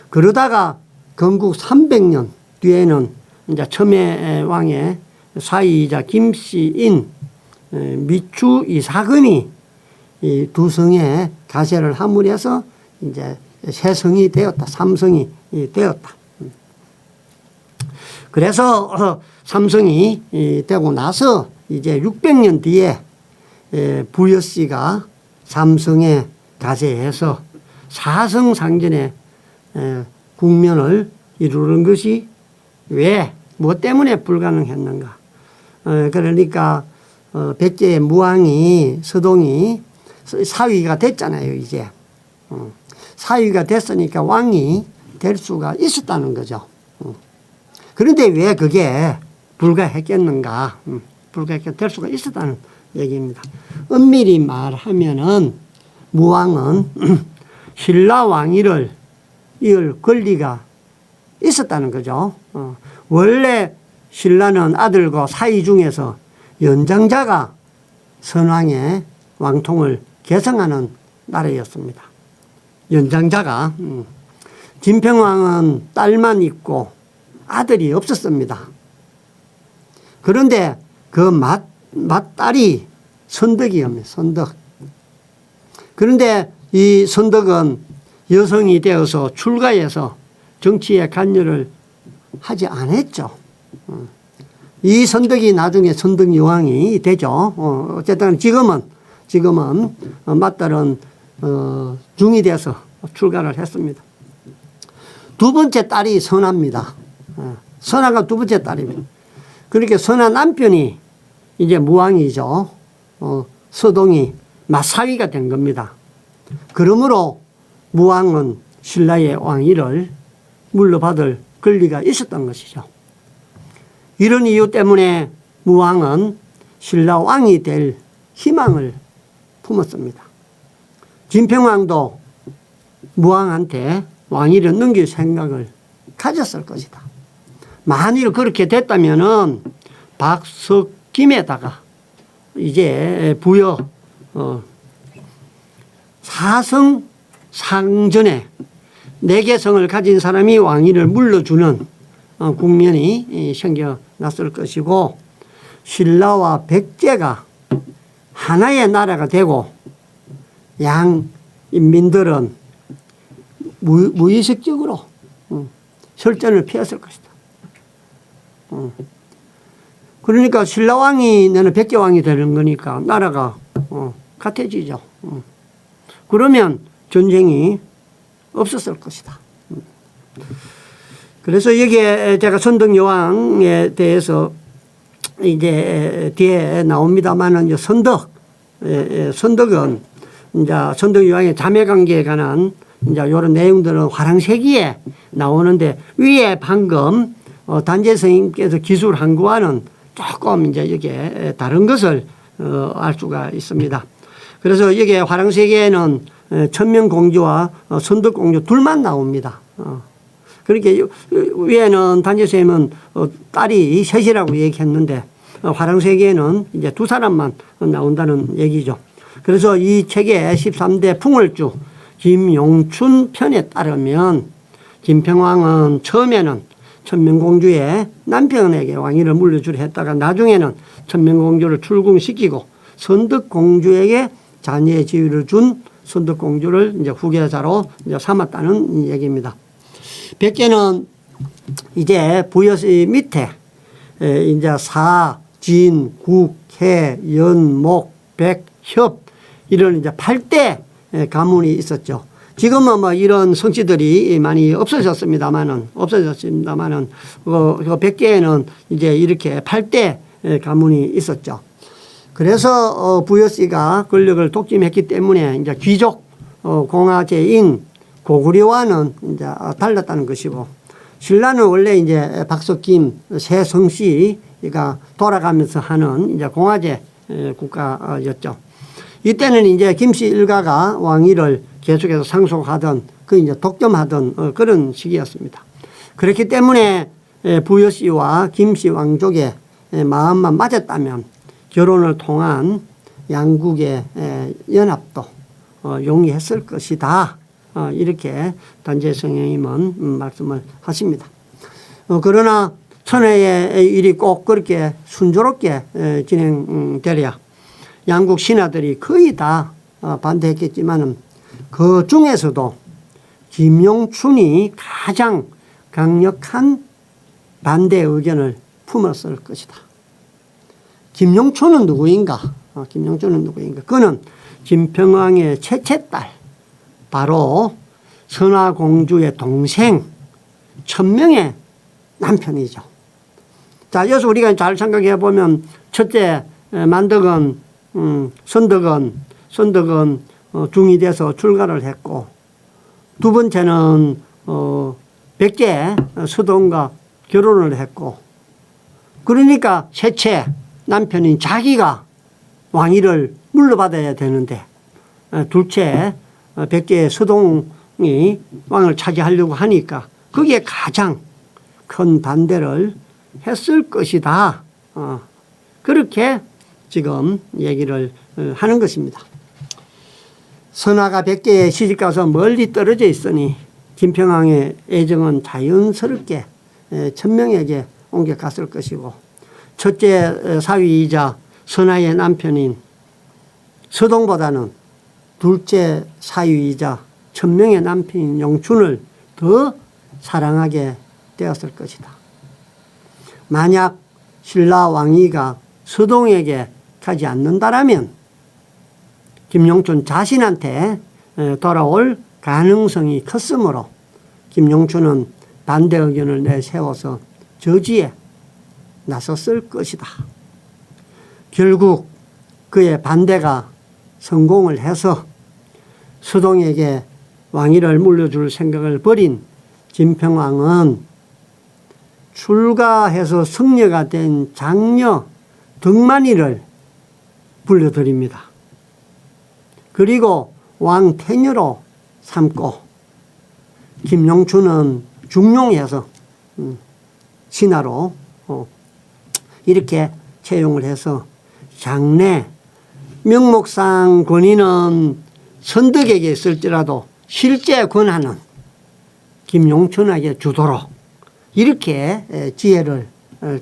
그러다가 건국 300년 뒤에는 이제 첨예 왕의 사위이자 김씨인 미추 이사근이 이 2성에 가세를 함으로해서 이제 세 성이 되었다. 3성이 되었다. 그래서 3성이 되고 나서 이제 600년 뒤에 부여씨가 3성에 가세해서 4성 상전의 국면을 이루는 것이 왜, 뭐 때문에 불가능했는가. 그러니까 백제의 무왕이 서동이 사위가 됐잖아요. 이제 사위가 됐으니까 왕이 될 수가 있었다는 거죠. 그런데 왜 그게 불가했겠는가. 될 수가 있었다는 얘기입니다. 엄밀히 말하면은 무왕은 신라 왕위를 이을 권리가 있었다는 거죠. 원래 신라는 아들과 사위 중에서 연장자가 선왕의 왕통을 계승하는 나라였습니다. 연장자가. 진평왕은 딸만 있고 아들이 없었습니다. 그런데 그 맏딸이 선덕이었습니다. 선덕. 그런데 이 선덕은 여성이 되어서 출가해서 정치에 관여를 하지 않았죠. 이 선덕이 나중에 선덕 여왕이 되죠. 어쨌든 지금은 맏딸은 중이 돼서 출가를 했습니다. 두 번째 딸이 선아입니다. 선아가 두 번째 딸입니다. 그렇게 선아 남편이 이제 무왕이죠. 서동이 맞사위가 된 겁니다. 그러므로 무왕은 신라의 왕위를 물러받을 권리가 있었던 것이죠. 이런 이유 때문에 무왕은 신라 왕이 될 희망을 품었습니다. 진평왕도 무왕한테 왕위를 넘길 생각을 가졌을 것이다. 만일 그렇게 됐다면은 박석김에다가 이제 부여 사성 상전에 4개 성을 가진 사람이 왕위를 물러주는 국면이 생겨났을 것이고, 신라와 백제가 하나의 나라가 되고 양 인민들은 무의식적으로 설전을 피했을 것이다. 그러니까 신라왕이 내는 백제왕이 되는 거니까 나라가 같아지죠. 그러면 전쟁이 없었을 것이다. 그래서 여기에 제가 선덕여왕에 대해서 이제 뒤에 나옵니다만은 이제 선덕은 이제 선덕여왕의 자매관계에 관한 이제 이런 내용들은 화랑세기에 나오는데, 위에 방금 단재 선생님께서 기술한 거와는 조금 이제 이게 다른 것을 알 수가 있습니다. 그래서 여기에 화랑세기에는 천명공주와 선덕공주 둘만 나옵니다. 그러니까 위에는 단재 선생님은 딸이 셋이라고 얘기했는데, 화랑세기에는 이제 2사람만 나온다는 얘기죠. 그래서 이 책의 13대 풍월주 김용춘 편에 따르면 진평왕은 처음에는 천명공주의 남편에게 왕위를 물려주려 했다가 나중에는 천명공주를 출궁시키고 선덕공주에게 자녀의 지위를 준 선덕공주를 이제 후계자로 이제 삼았다는 얘기입니다. 백제는 이제 부여시 밑에 이제 사, 진, 국, 해, 연, 목, 백, 협 이런 이제 8대 가문이 있었죠. 지금은 뭐 이런 성씨들이 많이 없어졌습니다만은 그 백제에는 이제 이렇게 8대 가문이 있었죠. 그래서 부여씨가 권력을 독점했기 때문에 이제 귀족 공화제인 고구려와는 이제 달랐다는 것이고, 신라는 원래 이제 박석김 세 성씨가 돌아가면서 하는 이제 공화제 국가였죠. 이때는 이제 김씨 일가가 왕위를 계속해서 상속하던 그 이제 독점하던 그런 시기였습니다. 그렇기 때문에 부여씨와 김씨 왕족의 마음만 맞았다면 결혼을 통한 양국의 연합도 용이했을 것이다. 이렇게 단재 선생님은 말씀을 하십니다. 그러나 천하의 일이 꼭 그렇게 순조롭게 진행되랴 양국 신하들이 거의 다 반대했겠지만 그 중에서도 김용춘이 가장 강력한 반대 의견을 품었을 것이다. 김용춘은 누구인가? 그는 진평왕의 첫째 딸, 바로 선화공주의 동생 천명의 남편이죠. 자, 여기서 우리가 잘 생각해 보면 첫째 만덕은 선덕은 중이 돼서 출가를 했고, 두 번째는 백제 서동과 결혼을 했고, 그러니까 셋째 남편인 자기가 왕위를 물러받아야 되는데, 둘째 백제 서동이 왕을 차지하려고 하니까 거기에 가장 큰 반대를 했을 것이다. 그렇게 지금 얘기를 하는 것입니다. 선화가 백제에 시집가서 멀리 떨어져 있으니 진평왕의 애정은 자연스럽게 천명에게 옮겨갔을 것이고, 첫째 사위이자 선화의 남편인 서동보다는 둘째 사위이자 천명의 남편인 용춘을 더 사랑하게 되었을 것이다. 만약 신라 왕위가 서동에게 가지 않는다라면 김용춘 자신한테 돌아올 가능성이 컸으므로 김용춘은 반대 의견을 내세워서 저지에 나섰을 것이다. 결국 그의 반대가 성공을 해서 서동에게 왕위를 물려줄 생각을 버린 진평왕은 출가해서 승려가 된 장녀 덕만이를 불러들입니다. 그리고 왕 태녀로 삼고 김용춘은 중용해서 신하로 이렇게 채용을 해서 장래 명목상 권위는 선덕에게 있을지라도 실제 권한은 김용춘에게 주도록 이렇게 지혜를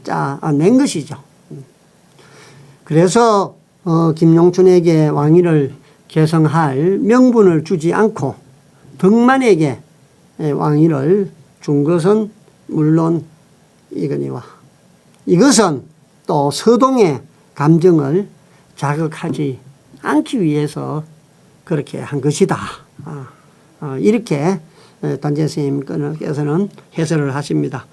짜낸 것이죠. 그래서 김용춘에게 왕위를 계승할 명분을 주지 않고 덕만에게 왕위를 준 것은 물론 이거니와 이것은 또 서동의 감정을 자극하지 않기 위해서 그렇게 한 것이다. 이렇게 단재 스님께서는 해설을 하십니다.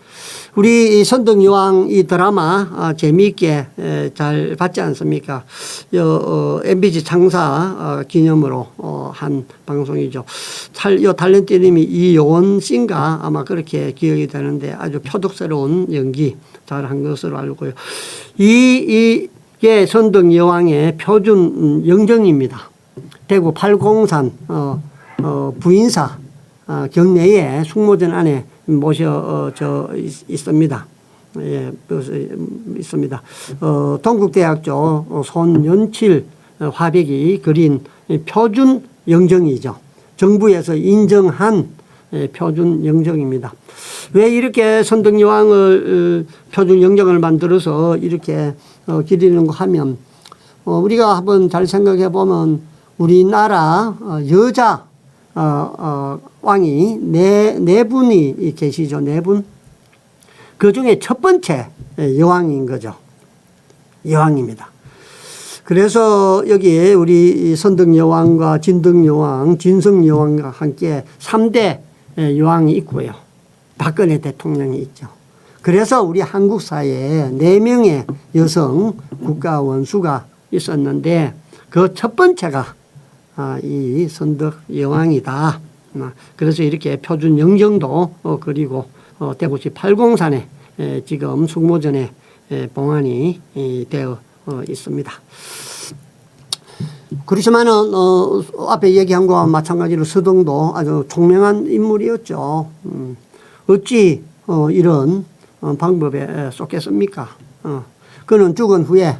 우리 선덕여왕 이 드라마 재미있게 잘 봤지 않습니까? MBC 창사 기념으로 한 방송이죠. 요 탤런트님이 이요원 씨인가 아마 그렇게 기억이 되는데 아주 표독스러운 연기 잘한 것으로 알고요. 이게 선덕여왕의 표준 영정입니다. 대구 팔공산 부인사 경내에 숙모전 안에 있습니다. 예, 있습니다. 동국대학교 손연칠 화백이 그린 표준 영정이죠. 정부에서 인정한 표준 영정입니다. 왜 이렇게 선덕여왕을 표준 영정을 만들어서 이렇게 기리는가 하면 우리가 한번 잘 생각해 보면 우리나라 여자 왕이 네 분이 계시죠. 네 분. 그 중에 첫 번째 여왕인 거죠. 여왕입니다. 그래서 여기에 우리 선덕여왕과 진덕여왕, 진성여왕과 함께 3대 여왕이 있고요. 박근혜 대통령이 있죠. 그래서 우리 한국 사회에 4명의 여성 국가 원수가 있었는데 그 첫 번째가 이 선덕여왕이다. 그래서 이렇게 표준 영정도 그리고 대구시 팔공산에 지금 숙모전에 봉안이 되어 있습니다. 그렇지만은 앞에 얘기한 것과 마찬가지로 서동도 아주 총명한 인물이었죠. 어찌 이런 방법에 쏟겠습니까? 그는 죽은 후에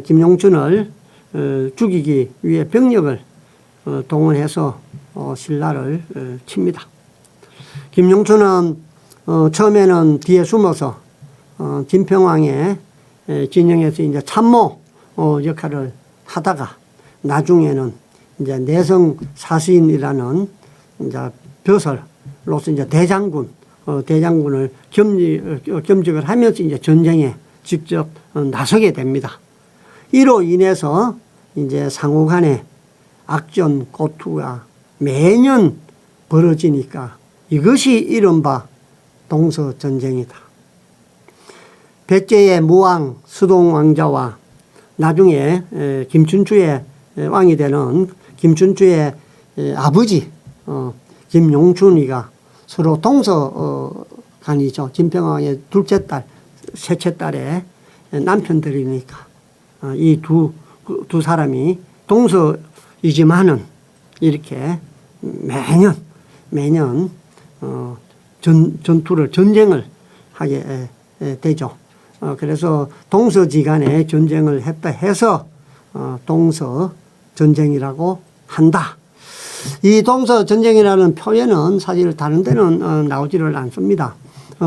김용춘을 죽이기 위해 병력을 동원해서 신라를 칩니다. 김용춘은 처음에는 뒤에 숨어서 진평왕의 진영에서 이제 참모 역할을 하다가 나중에는 이제 내성 사신이라는 이제 벼슬로서 이제 대장군을 겸직을 하면서 이제 전쟁에 직접 나서게 됩니다. 이로 인해서 이제 상호 간에 악전 고투가 매년 벌어지니까 이것이 이른바 동서전쟁이다. 백제의 무왕 수동왕자와 나중에 김춘추의 왕이 되는 김춘추의 아버지 김용춘이가 서로 동서간이죠. 진평왕의 둘째 딸, 셋째 딸의 남편들이니까 이 두 사람이 동서이지만은 이렇게 매년 전쟁을 하게 되죠. 그래서 동서지간에 전쟁을 했다 해서 동서전쟁이라고 한다. 이 동서전쟁이라는 표현은 사실 다른 데는 나오지를 않습니다.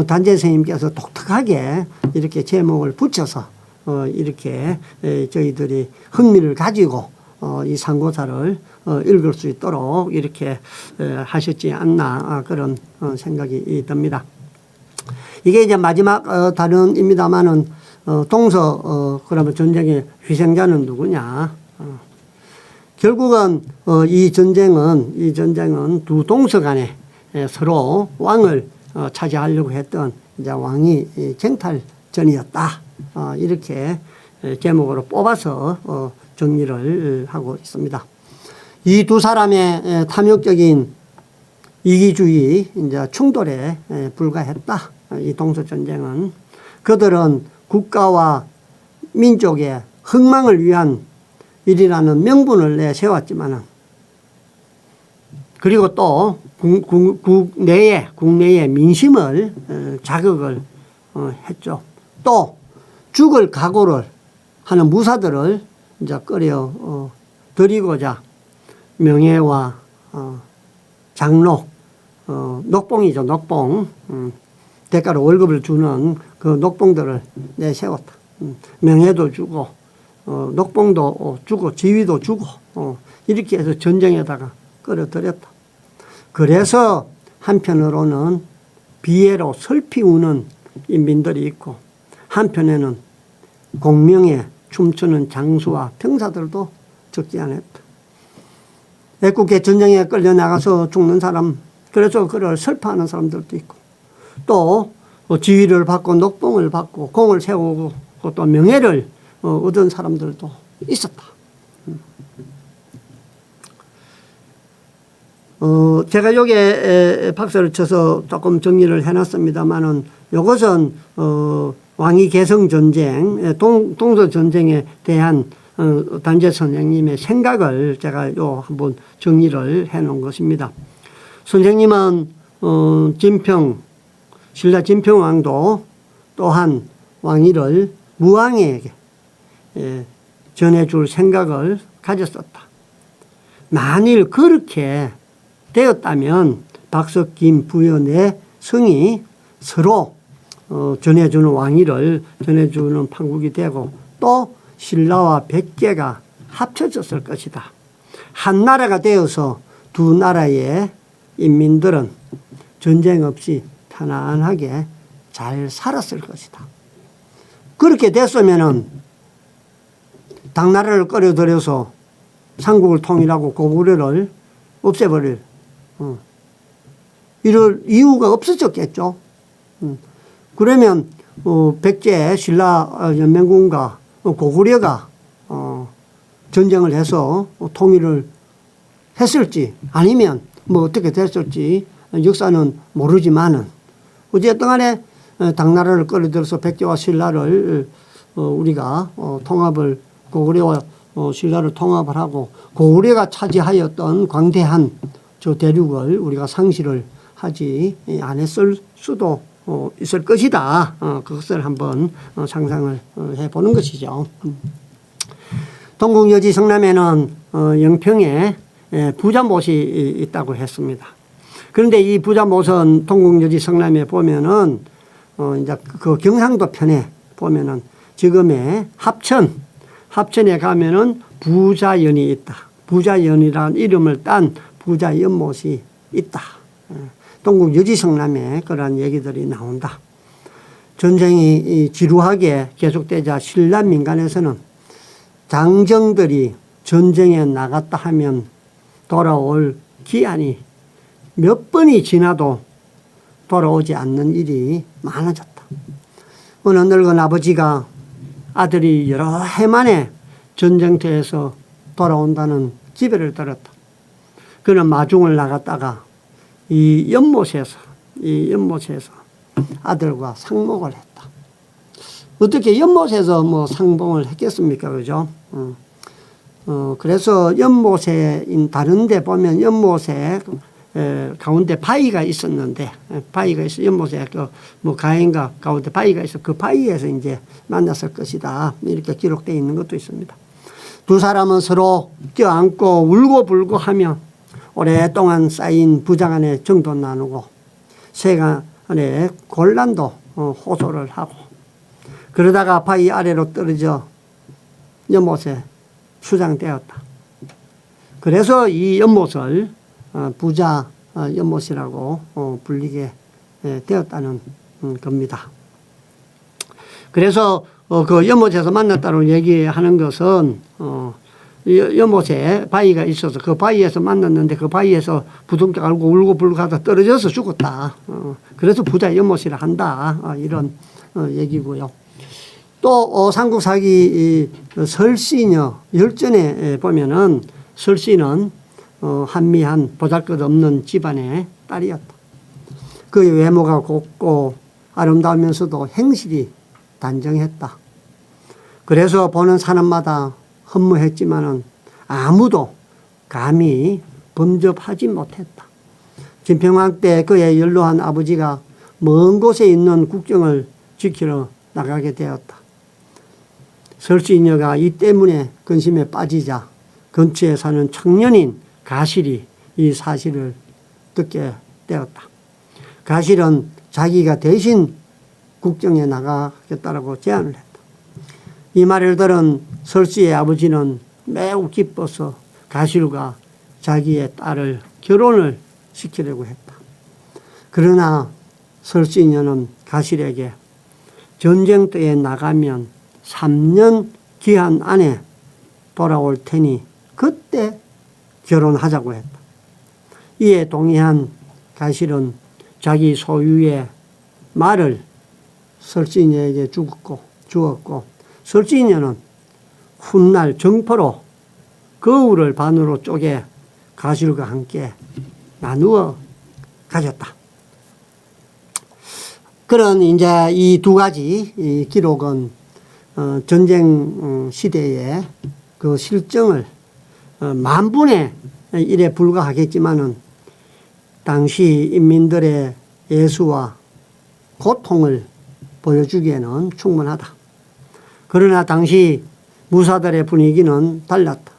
단재 선생님께서 독특하게 이렇게 제목을 붙여서 이렇게 저희들이 흥미를 가지고 이 상고사를 읽을 수 있도록 이렇게 하셨지 않나 그런 생각이 듭니다. 이게 이제 마지막 단원입니다만은 그러면 전쟁의 희생자는 누구냐? 결국은 이 전쟁은 두 동서 간에 서로 왕을 차지하려고 했던 이제 왕위 쟁탈전이었다. 이렇게 제목으로 뽑아서 정리를 하고 있습니다. 이 두 사람의 탐욕적인 이기주의 이제 충돌에 불과했다. 이 동서전쟁은. 그들은 국가와 민족의 흥망을 위한 일이라는 명분을 내세웠지만은, 그리고 또 국내의 민심을 자극을 했죠. 또 죽을 각오를 하는 무사들을 이제 끌어 들이고자 명예와 장록, 녹봉이죠, 녹봉. 대가로 월급을 주는 그 녹봉들을 내세웠다. 명예도 주고, 녹봉도 주고, 지위도 주고, 이렇게 해서 전쟁에다가 끌어들였다. 그래서 한편으로는 비애로 슬피 우는 인민들이 있고, 한편에는 공명에 춤추는 장수와 병사들도 적지 않았다. 애국의 전쟁에 끌려나가서 죽는 사람, 그래서 그를 슬퍼하는 사람들도 있고, 또 지위를 받고 녹봉을 받고 공을 세우고 또 명예를 얻은 사람들도 있었다. 제가 여기에 박스를 쳐서 조금 정리를 해놨습니다만은, 이것은 왕위 계승 전쟁, 동서 전쟁에 대한 단재 선생님의 생각을 제가 한번 정리를 해놓은 것입니다. 선생님은 신라 진평왕도 또한 왕위를 무왕에게 전해줄 생각을 가졌었다. 만일 그렇게 되었다면 박석김, 부연의 성이 서로 전해주는 왕위를 전해주는 판국이 되고, 또 신라와 백제가 합쳐졌을 것이다. 한 나라가 되어서 두 나라의 인민들은 전쟁 없이 편안하게 잘 살았을 것이다. 그렇게 됐으면은 당나라를 끌어들여서 삼국을 통일하고 고구려를 없애버릴 이럴 이유가 없어졌겠죠. 그러면 백제 신라 연맹군과 고구려가 전쟁을 해서 통일을 했을지, 아니면 뭐 어떻게 됐을지 역사는 모르지만은, 어쨌든 간에 당나라를 끌어들여서 백제와 신라를 우리가 통합을, 고구려와 신라를 통합을 하고 고구려가 차지하였던 광대한 저 대륙을 우리가 상실을 하지 않았을 수도 있을 것이다. 그것을 한번 상상을 해보는 것이죠. 동국여지 성남에는 영평에 부자못이 있다고 했습니다. 그런데 이 부자못은 동국여지 성남에 보면은 이제 그 경상도 편에 보면은 지금의 합천에 가면은 부자연이 있다. 부자연이라는 이름을 딴 부자연못이 있다. 동국여지 성남에 그러한 얘기들이 나온다. 전쟁이 지루하게 계속되자 신라 민간에서는 장정들이 전쟁에 나갔다 하면 돌아올 기한이 몇 번이 지나도 돌아오지 않는 일이 많아졌다. 어느 늙은 아버지가 아들이 여러 해 만에 전쟁터에서 돌아온다는 기별을 들었다. 그는 마중을 나갔다가 이 연못에서 아들과 상봉을 했다. 어떻게 연못에서 뭐 상봉을 했겠습니까? 그죠? 그래서 연못에, 다른 데 보면 연못에 가운데 바위가 있었는데, 연못에 뭐 가해인가 가운데 바위가 있어. 그 바위에서 이제 만났을 것이다. 이렇게 기록되어 있는 것도 있습니다. 두 사람은 서로 껴안고 울고불고 하며 오랫동안 쌓인 부장 간의 정도 나누고 세간의 곤란도 호소를 하고, 그러다가 바위 아래로 떨어져 연못에 수장되었다. 그래서 이 연못을 부자 연못이라고 불리게 되었다는 겁니다. 그래서 그 연못에서 만났다고 얘기하는 것은 연못에 바위가 있어서 그 바위에서 만났는데 그 바위에서 부둥켜 알고 울고불고 하다 떨어져서 죽었다. 그래서 부자 연못이라 한다. 이런 얘기고요. 또 삼국사기 설시녀 열전에 보면은 설씨는 한미한 보잘것없는 집안의 딸이었다. 그의 외모가 곱고 아름다우면서도 행실이 단정했다. 그래서 보는 사람마다 허무했지만은 아무도 감히 범접하지 못했다. 진평왕 때 그의 연로한 아버지가 먼 곳에 있는 국정을 지키러 나가게 되었다. 설주인녀가 이 때문에 근심에 빠지자 근처에 사는 청년인 가실이 이 사실을 듣게 되었다. 가실은 자기가 대신 국정에 나가겠다라고 제안을 했다. 이 말을 들은 설주의 아버지는 매우 기뻐서 가실과 자기의 딸을 결혼을 시키려고 했다. 그러나 설주인녀는 가실에게 전쟁터에 나가면 3년 기한 안에 돌아올 테니 그때 결혼하자고 했다. 이에 동의한 가실은 자기 소유의 말을 설주인녀에게 주었고 설주인녀는 훗날 정포로 거울을 반으로 쪼개 가실과 함께 나누어 가졌다. 그런 이제 이 두 가지 이 기록은 전쟁 시대의 그 실정을 만분의 1에 불과하겠지만은 당시 인민들의 예수와 고통을 보여주기에는 충분하다. 그러나 당시 무사들의 분위기는 달랐다.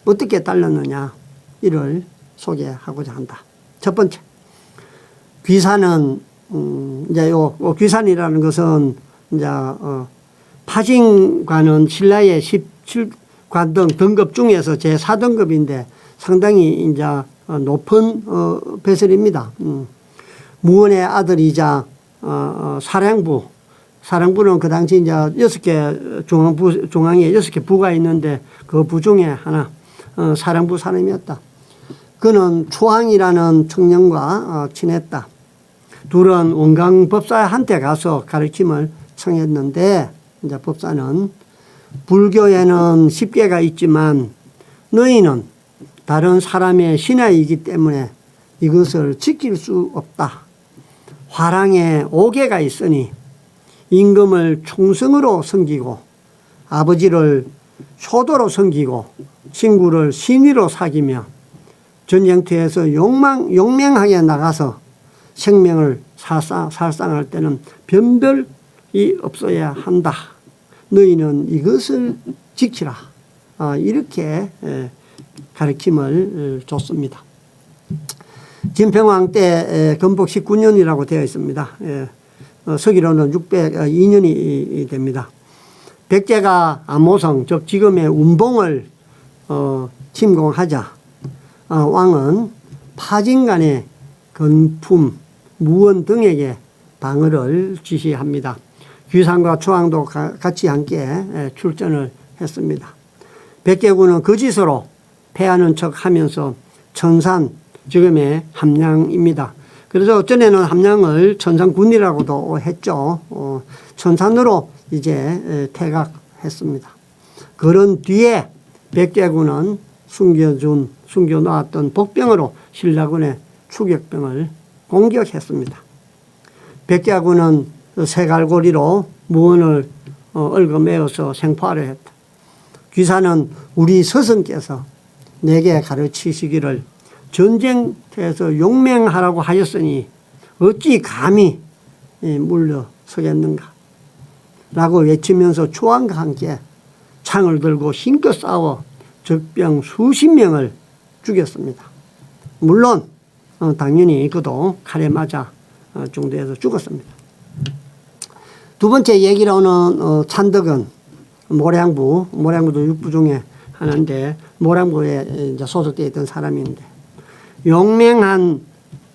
어떻게 달랐느냐 이를 소개하고자 한다. 첫 번째, 귀산은 이제 귀산이라는 것은 이제 파진관은 신라의 17관등 등급 중에서 제 4등급인데 상당히 이제 높은 배설입니다. 무원의 아들이자 사령부는 그 당시 이제 6개 중앙에 6개 부가 있는데 그 부 중에 하나 사령부 사람이었다. 그는 초항이라는 청년과 친했다. 둘은 원강 법사한테 가서 가르침을 청했는데 이제 법사는 불교에는 10개가 있지만 너희는 다른 사람의 신하이기 때문에 이것을 지킬 수 없다. 화랑에 5개가 있으니 임금을 총성으로 섬기고 아버지를 효도로 섬기고 친구를 신의로 사귀며 전쟁터에서 용맹하게 나가서 생명을 살상할 때는 변별이 없어야 한다. 너희는 이것을 지키라. 이렇게 가르침을 줬습니다. 진평왕 때 건복 19년이라고 되어 있습니다. 서기로는 602년이 됩니다. 백제가 암호성 즉 지금의 운봉을 침공하자 왕은 파진간의 건품, 무원 등에게 방어를 지시합니다. 귀산과 초항도 같이 함께 출전을 했습니다. 백제군은 거짓으로 패하는 척하면서 천산, 지금의 함양입니다. 그래서 전에는 함양을 천산군이라고도 했죠. 천산으로 이제 퇴각했습니다. 그런 뒤에 백제군은 숨겨놓았던 복병으로 신라군의 추격병을 공격했습니다. 백제군은 세갈고리로 무원을 얽어매어서 생포하려 했다. 귀사는 우리 스승께서 내게 가르치시기를 전쟁터에서 용맹하라고 하셨으니 어찌 감히 물러서겠는가 라고 외치면서 초왕과 함께 창을 들고 힘껏 싸워 적병 수십 명을 죽였습니다. 물론 당연히 그도 칼에 맞아 중대해서 죽었습니다. 두 번째 얘기로 오는 찬덕은 모량부도 육부 중에 하나인데 모량부에 이제 소속되어 있던 사람인데 용맹한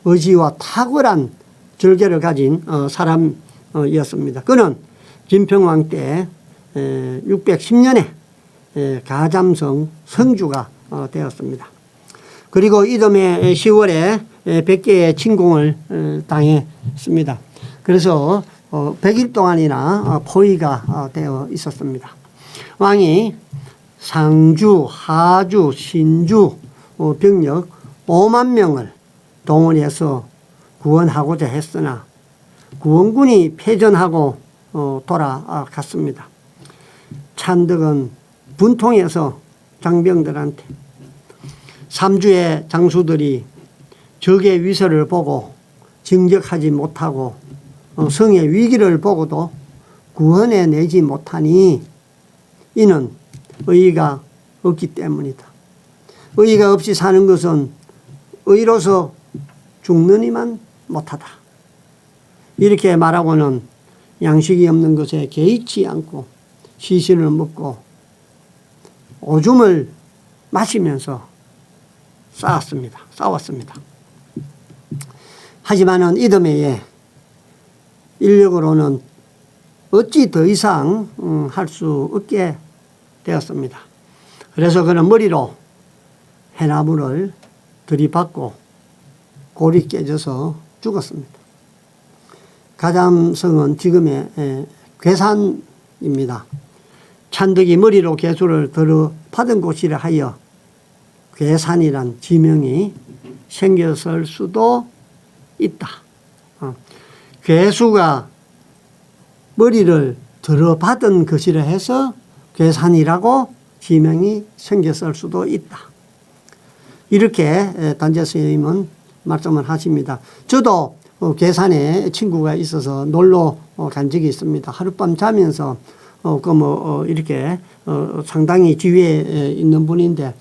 의지와 탁월한 절개를 가진 사람이었습니다. 그는 진평왕 때 610년에 가잠성 성주가 되었습니다. 그리고 이듬해 10월에 백제의 침공을 당했습니다. 그래서 100일 동안이나 포위가 되어 있었습니다. 왕이 상주, 하주, 신주, 병력 5만 명을 동원해서 구원하고자 했으나 구원군이 패전하고 돌아갔습니다. 찬덕은 분통해서 장병들한테 삼주의 장수들이 적의 위세를 보고 진격하지 못하고 성의 위기를 보고도 구원해내지 못하니 이는 의의가 없기 때문이다. 의의가 없이 사는 것은 의로서 죽느니만 못하다. 이렇게 말하고는 양식이 없는 것에 개의치 않고 시신을 먹고 오줌을 마시면서 싸웠습니다. 하지만은 이듬해에 인력으로는 어찌 더 이상 할 수 없게 되었습니다. 그래서 그는 머리로 해나무를 들이받고 골이 깨져서 죽었습니다. 가잠성은 지금의 괴산입니다. 찬덕이 머리로 괴수를 들어받은 곳이라 하여 괴산이란 지명이 생겼을 수도 있다. 괴수가 머리를 들어받은 것이라 해서 괴산이라고 지명이 생겼을 수도 있다. 이렇게 단재 스님은 말씀을 하십니다. 저도 괴산에 친구가 있어서 놀러 간 적이 있습니다. 하룻밤 자면서 이렇게 상당히 지위에 있는 분인데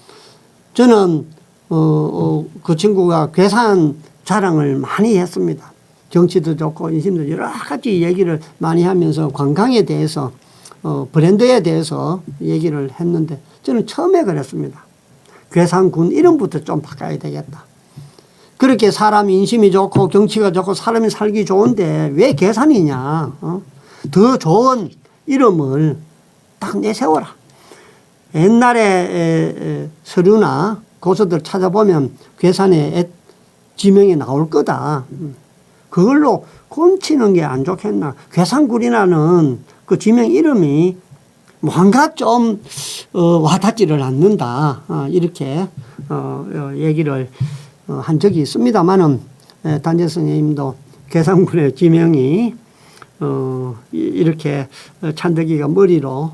저는 그 친구가 괴산 자랑을 많이 했습니다. 정치도 좋고 인심도 여러 가지 얘기를 많이 하면서 관광에 대해서 브랜드에 대해서 얘기를 했는데 저는 처음에 그랬습니다. 괴산군 이름부터 좀 바꿔야 되겠다. 그렇게 사람 인심이 좋고 경치가 좋고 사람이 살기 좋은데 왜 괴산이냐. 더 좋은 이름을 딱 내세워라. 옛날에 서류나 고서들 찾아보면 괴산의 지명이 나올 거다. 그걸로 곤치는 게 안 좋겠나. 괴산군이라는 그 지명 이름이 뭔가 좀 와닿지를 않는다. 이렇게 얘기를 한 적이 있습니다만은 단재 스님도 괴산군의 지명이 이렇게 찬덕이가 머리로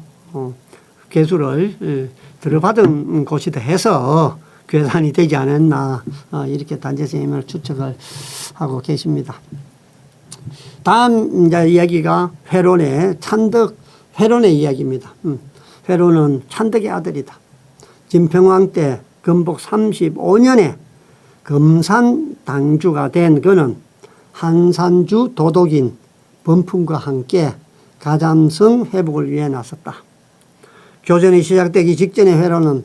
괴수를 들어받은 곳이다 해서 괴산이 되지 않았나 이렇게 단재 스님을 추측을 하고 계십니다. 다음 이제 이야기가 회론의 찬덕 회론의 이야기입니다. 회론은 찬덕의 아들이다. 진평왕 때 건복 35년에 금산당주가 된 그는 한산주 도독인 범풍과 함께 가잠성 회복을 위해 나섰다. 교전이 시작되기 직전에 회론은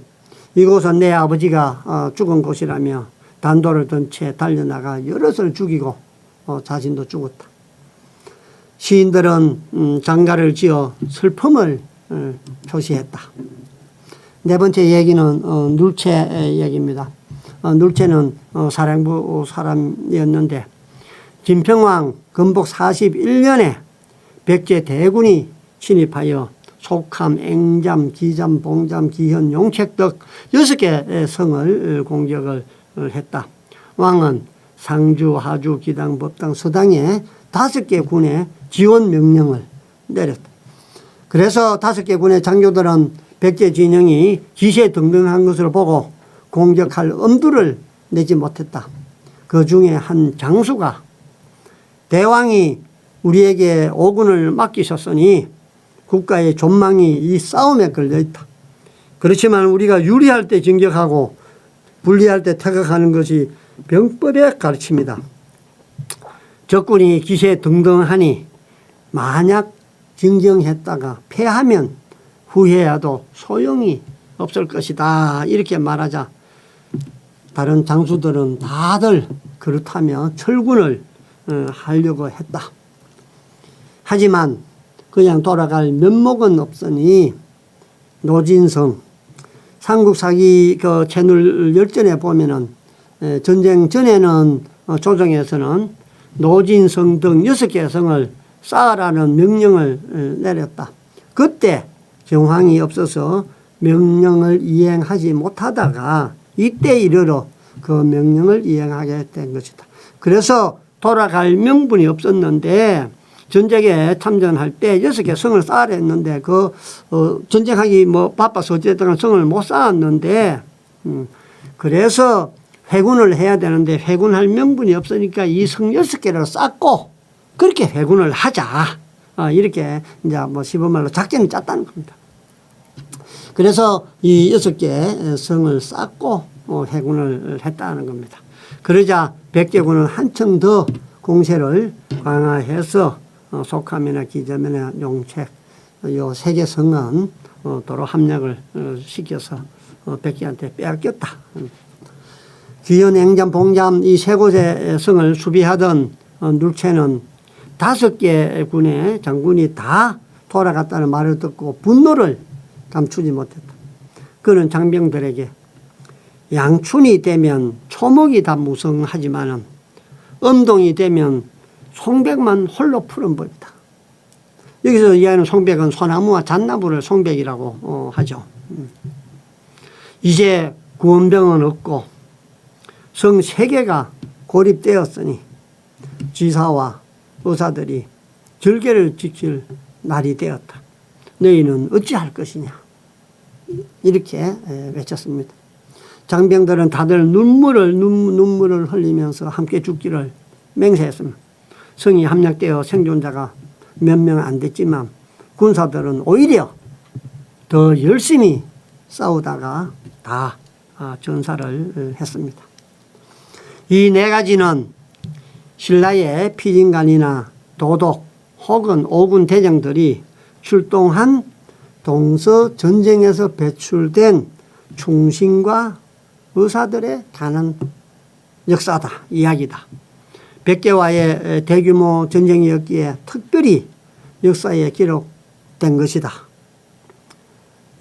이곳은 내 아버지가 죽은 곳이라며 단도를 든 채 달려나가 여럿을 죽이고 자신도 죽었다. 시인들은 장가를 지어 슬픔을 표시했다. 네 번째 얘기는 눌체 얘기입니다. 눌체는 사령부 사람이었는데 진평왕 건복 41년에 백제 대군이 침입하여 속함, 앵잠, 기잠, 봉잠, 기현, 용책 등 6개의 성을 공격을 했다. 왕은 상주, 하주, 기당, 법당, 서당에 5개 군의 지원 명령을 내렸다. 그래서 5개 군의 장교들은 백제 진영이 기세등등한 것을 보고 공격할 엄두를 내지 못했다. 그 중에 한 장수가 대왕이 우리에게 오군을 맡기셨으니 국가의 존망이 이 싸움에 걸려있다. 그렇지만 우리가 유리할 때 진격하고 불리할 때 퇴각하는 것이 병법의 가르침이다. 적군이 기세등등하니 만약 진정했다가 패하면 후회해도 소용이 없을 것이다. 이렇게 말하자 다른 장수들은 다들 그렇다며 철군을 하려고 했다. 하지만 그냥 돌아갈 면목은 없으니 노진성 삼국사기 그 채널 열전에 보면은 전쟁 전에는 조정에서는 노진성 등 6개의 성을 쌓으라는 명령을 내렸다. 그때 정황이 없어서 명령을 이행하지 못하다가 이때 이르러 그 명령을 이행하게 된 것이다. 그래서 돌아갈 명분이 없었는데 전쟁에 참전할 때 6개 성을 쌓으려 했는데 전쟁하기 바빠서 어쨌든 성을 못 쌓았는데 그래서 회군을 해야 되는데 회군할 명분이 없으니까 이 성 6개를 쌓고 그렇게 회군을 하자. 이렇게 이제 시범말로 작전을 짰다는 겁니다. 그래서 이 6개 성을 쌓고 회군을 했다는 겁니다. 그러자 백제군은 한층 더 공세를 강화해서 속함이나 기점이나 용책 요 3개 성은 도로 함락을 시켜서 백제한테 빼앗겼다. 귀현, 행잠, 봉잠 이 3곳의 성을 수비하던 눌체는 5개 군의 장군이 다 돌아갔다는 말을 듣고 분노를 감추지 못했다. 그는 장병들에게 양춘이 되면 초목이 다 무성하지만은 음동이 되면 송백만 홀로 푸른 법이다. 여기서 이해하는 송백은 소나무와 잣나무를 송백이라고 하죠. 이제 구원병은 없고 성 3개가 고립되었으니 지사와 의사들이 절개를 지킬 날이 되었다. 너희는 어찌할 것이냐. 이렇게 외쳤습니다. 장병들은 다들 눈물을 흘리면서 함께 죽기를 맹세했습니다. 성이 함락되어 생존자가 몇 명 안 됐지만 군사들은 오히려 더 열심히 싸우다가 다 전사를 했습니다. 이 4가지는 신라의 피진간이나 도독 혹은 오군 대장들이 출동한 동서 전쟁에서 배출된 충신과 의사들의 가는 역사다, 이야기다. 백제와의 대규모 전쟁이었기에 특별히 역사에 기록된 것이다.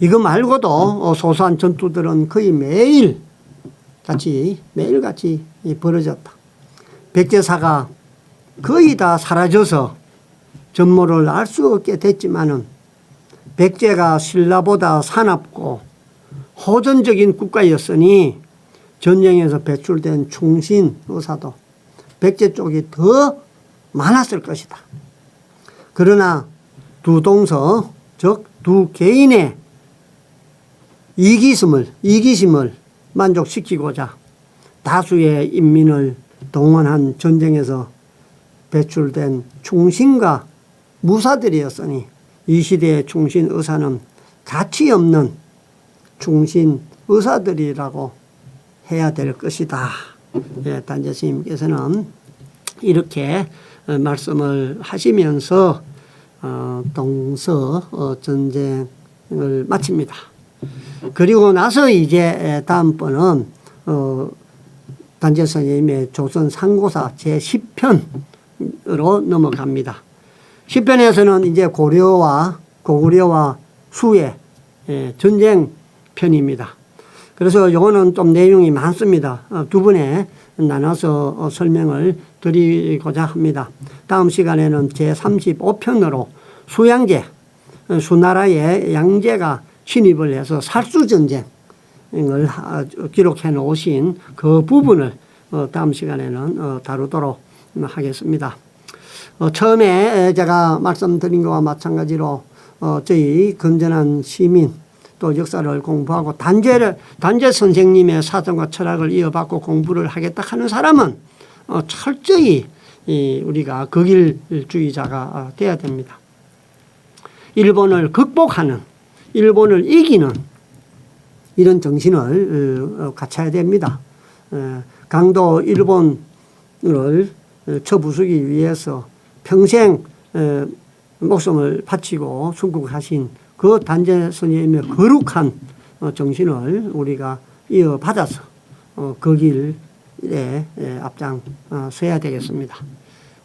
이거 말고도 소소한 전투들은 거의 매일같이 벌어졌다. 백제사가 거의 다 사라져서 전모를 알 수 없게 됐지만은 백제가 신라보다 사납고 호전적인 국가였으니 전쟁에서 배출된 충신 의사도 백제 쪽이 더 많았을 것이다. 그러나 두 동서 즉 두 개인의 이기심을 만족시키고자 다수의 인민을 동원한 전쟁에서 배출된 충신과 무사들이었으니 이 시대의 충신 의사는 가치 없는 충신 의사들이라고 해야 될 것이다. 단재 스님께서는 이렇게 말씀을 하시면서 동서 전쟁을 마칩니다. 그리고 나서 이제 다음번은 단재 스님의 조선 상고사 제10편으로 넘어갑니다. 10편에서는 이제 고구려와 수의 전쟁 편입니다. 그래서 이거는 좀 내용이 많습니다. 두 번에 나눠서 설명을 드리고자 합니다. 다음 시간에는 제35편으로 수양제, 수나라의 양제가 침입을 해서 살수전쟁을 기록해 놓으신 그 부분을 다음 시간에는 다루도록 하겠습니다. 처음에 제가 말씀드린 것과 마찬가지로 저희 건전한 시민 또 역사를 공부하고 단재 선생님의 사상과 철학을 이어받고 공부를 하겠다 하는 사람은 철저히 우리가 극일주의자가 되어야 됩니다. 일본을 극복하는, 일본을 이기는 이런 정신을 갖춰야 됩니다. 강도 일본을 쳐부수기 위해서 평생 목숨을 바치고 순국하신 그 단재 스님의 거룩한 정신을 우리가 이어받아서 그 길에 앞장서야 되겠습니다.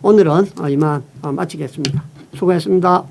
오늘은 이만 마치겠습니다. 수고했습니다.